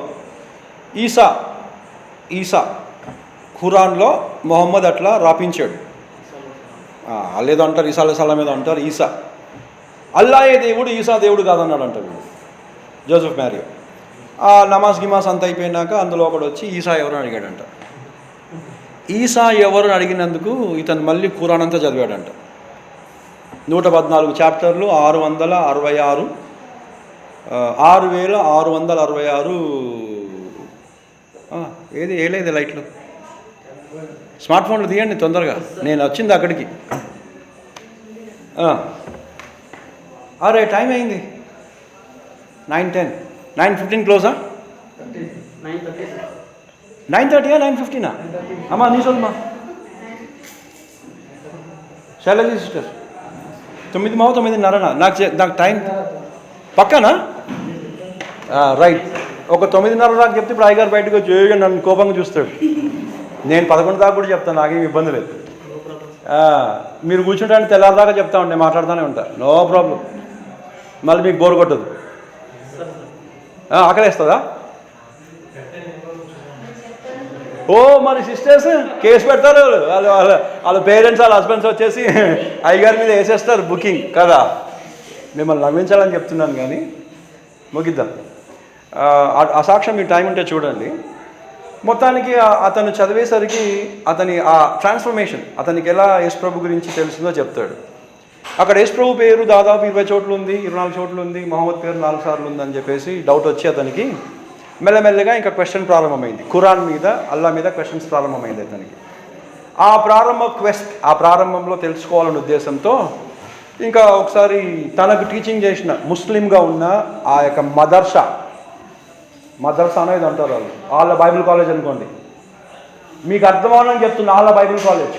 ఈసా ఖురాన్లో మొహమ్మద్ అట్లా రాపించాడు. అల్లేదో అంటారు, ఈసా అలైహిస్సలాం ఏదో అంటారు. ఈసా అల్లాయే దేవుడు, ఈసా దేవుడు కాదన్నాడు అంటారు జోసెఫ్ మ్యారియో. ఆ నమాజ్ గిమాజ్ అంత అయిపోయినాక అందులో ఒకడు వచ్చి ఈసా ఎవరు అడిగాడంట. ఈసా ఎవరు అడిగినందుకు ఇతను మళ్ళీ ఖురాన్ అంతా చదివాడంట. 114 చాప్టర్లు, 666 ఏది ఏలేదు లైట్లు. స్మార్ట్ ఫోన్లు తీయండి తొందరగా, నేను వచ్చింది అక్కడికి. అరే టైం అయింది 9:10, 9:15 క్లోజా? 9:30 9:15 అమ్మా నీ சொல்லுமா శైలజ సిస్టర్ 9:30 నాకు టైం పక్కనా రైట్. ఒక 9:30 దాకా చెప్తే ఇప్పుడు అయ్యగారు బయటకు వచ్చి నన్ను కోపంగా చూస్తాడు. నేను 11 దాకా కూడా చెప్తాను, నాకేం ఇబ్బంది లేదు. మీరు కూర్చుంటే తెల్లారిదాకా చెప్తా ఉంటే మాట్లాడుతూనే ఉంటా, నో ప్రాబ్లం. మళ్ళీ మీకు బోర్ కొట్టదు. ఆకలేస్తుందా? ఓ మరి సిస్టర్స్ కేసు పెడతారు, వాళ్ళ పేరెంట్స్ వాళ్ళ హస్బెండ్స్ వచ్చేసి అయ్యగారి మీద వేసేస్తారు బుకింగ్ కదా. మిమ్మల్ని నవ్వించాలని చెప్తున్నాను కానీ ముగిద్దాం. ఆ సాక్ష్యం మీకు టైం ఉంటే చూడండి. మొత్తానికి అతను చదివేసరికి అతని ఆ ట్రాన్స్ఫర్మేషన్, అతనికి ఎలా యేసుప్రభు గురించి తెలిసిందో చెప్తాడు. అక్కడ యేసుప్రభు పేరు దాదాపు 20 చోట్ల ఉంది, 24 చోట్ల ఉంది, మహమ్మద్ పేరు 4 సార్లు ఉంది చెప్పేసి డౌట్ వచ్చి అతనికి మెల్లమెల్లగా ఇంకా క్వశ్చన్ ప్రారంభమైంది. ఖురాన్ మీద, అల్లా మీద క్వశ్చన్స్ ప్రారంభమైంది అతనికి. ఆ ప్రారంభంలో తెలుసుకోవాలనే ఉద్దేశంతో ఇంకా ఒకసారి తనకు టీచింగ్ చేసిన ముస్లింగా ఉన్న ఆ యొక్క మదర్సా అనేది అంటారు వాళ్ళ బైబిల్ కాలేజ్ అనుకోండి, మీకు అర్థమవునని చెప్తున్నా. వాళ్ళ బైబిల్ కాలేజ్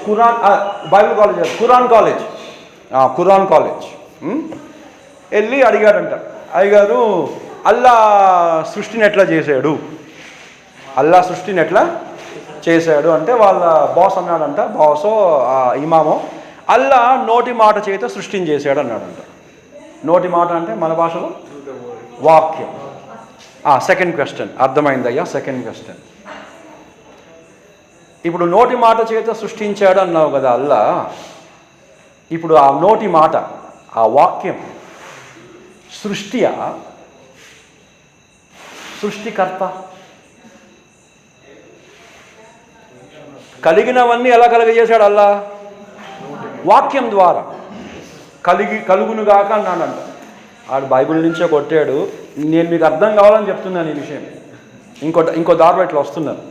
ఖురాన్ కాలేజ్ వెళ్ళి అడిగాడంట. అయ్యగారు అల్లా సృష్టిని ఎట్లా చేశాడు అంటే వాళ్ళ బాస్ అన్నాడంట, బాసో ఇమామో, అల్లా నోటి మాట చేత సృష్టిని చేశాడు అన్నాడంట. నోటి మాట అంటే మన భాషలో వాక్యం. సెకండ్ క్వశ్చన్ అర్థమైందయ్యా. సెకండ్ క్వశ్చన్, ఇప్పుడు నోటి మాట చేత సృష్టించాడు అన్నావు కదా అల్లా, ఇప్పుడు ఆ నోటి మాట, ఆ వాక్యం సృష్టికర్త? కలిగినవన్నీ ఎలా కలుగజేశాడు అల్లా? వాక్యం ద్వారా. కలుగునుగాక అన్నాడంట. ఆడు బైబిల్ నుంచే కొట్టాడు. నేను మీకు అర్థం కావాలని చెప్తున్నాను ఈ విషయం. ఇంకో దారిలో ఇట్లా వస్తున్నాను.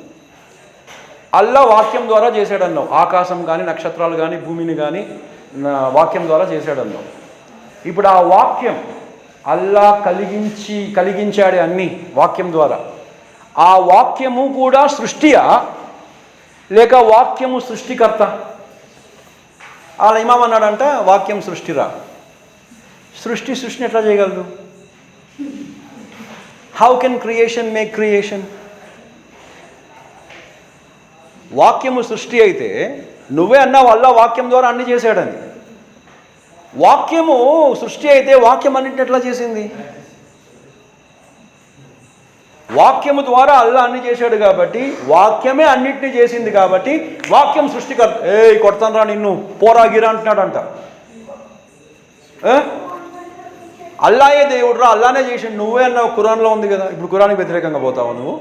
అల్లా వాక్యం ద్వారా చేశాడన్నావు. ఆకాశం కానీ, నక్షత్రాలు కానీ, భూమిని కానీ వాక్యం ద్వారా చేశాడన్నావు. ఇప్పుడు ఆ వాక్యం అల్లా కలిగించాడే అన్నీ వాక్యం ద్వారా. ఆ వాక్యము కూడా సృష్టియా లేక వాక్యము సృష్టికర్త? వాళ్ళ ఇమాం అన్నాడంట వాక్యం సృష్టిరా. సృష్టిని ఎట్లా చేయగలదు? How can creation make creation? వాక్యము సృష్టి అయితే నువ్వే అన్నావు అల్లా వాక్యం ద్వారా అన్ని చేశాడని. వాక్యము సృష్టి అయితే వాక్యం అన్నింటిని ఎట్లా చేసింది? వాక్యము ద్వారా అల్లా అన్ని చేశాడు కాబట్టి, వాక్యమే అన్నిటినీ చేసింది కాబట్టి వాక్యం సృష్టికర్త. కొడతానరా నిన్ను, పోరా గిరా అంటున్నాడంట. అల్లాయే దేవుడు రా, అల్లానే చేసిండు. నువ్వే అన్నావు ఖురాన్లో ఉంది కదా. ఇప్పుడు ఖురాన్కి వ్యతిరేకంగా పోతావు నువ్వు.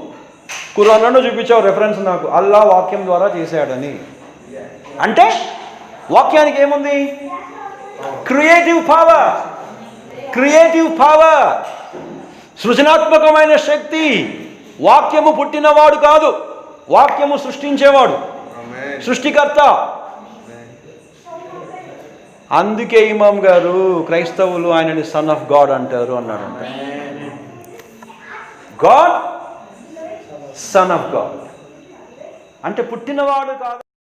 ఖురాన్లో చూపించావు రెఫరెన్స్ నాకు, అల్లా వాక్యం ద్వారా చేశాడని. అంటే వాక్యానికి ఏముంది? క్రియేటివ్ పవర్, సృజనాత్మకమైన శక్తి. వాక్యము పుట్టినవాడు కాదు, వాక్యము సృష్టించేవాడు, సృష్టికర్త. అందుకే ఇమాం గారు క్రైస్తవులు ఆయనని సన్ ఆఫ్ గాడ్ అంటారు అన్నాడంట. గాడ్, సన్ ఆఫ్ గాడ్ అంటే పుట్టినవాడు కాదు.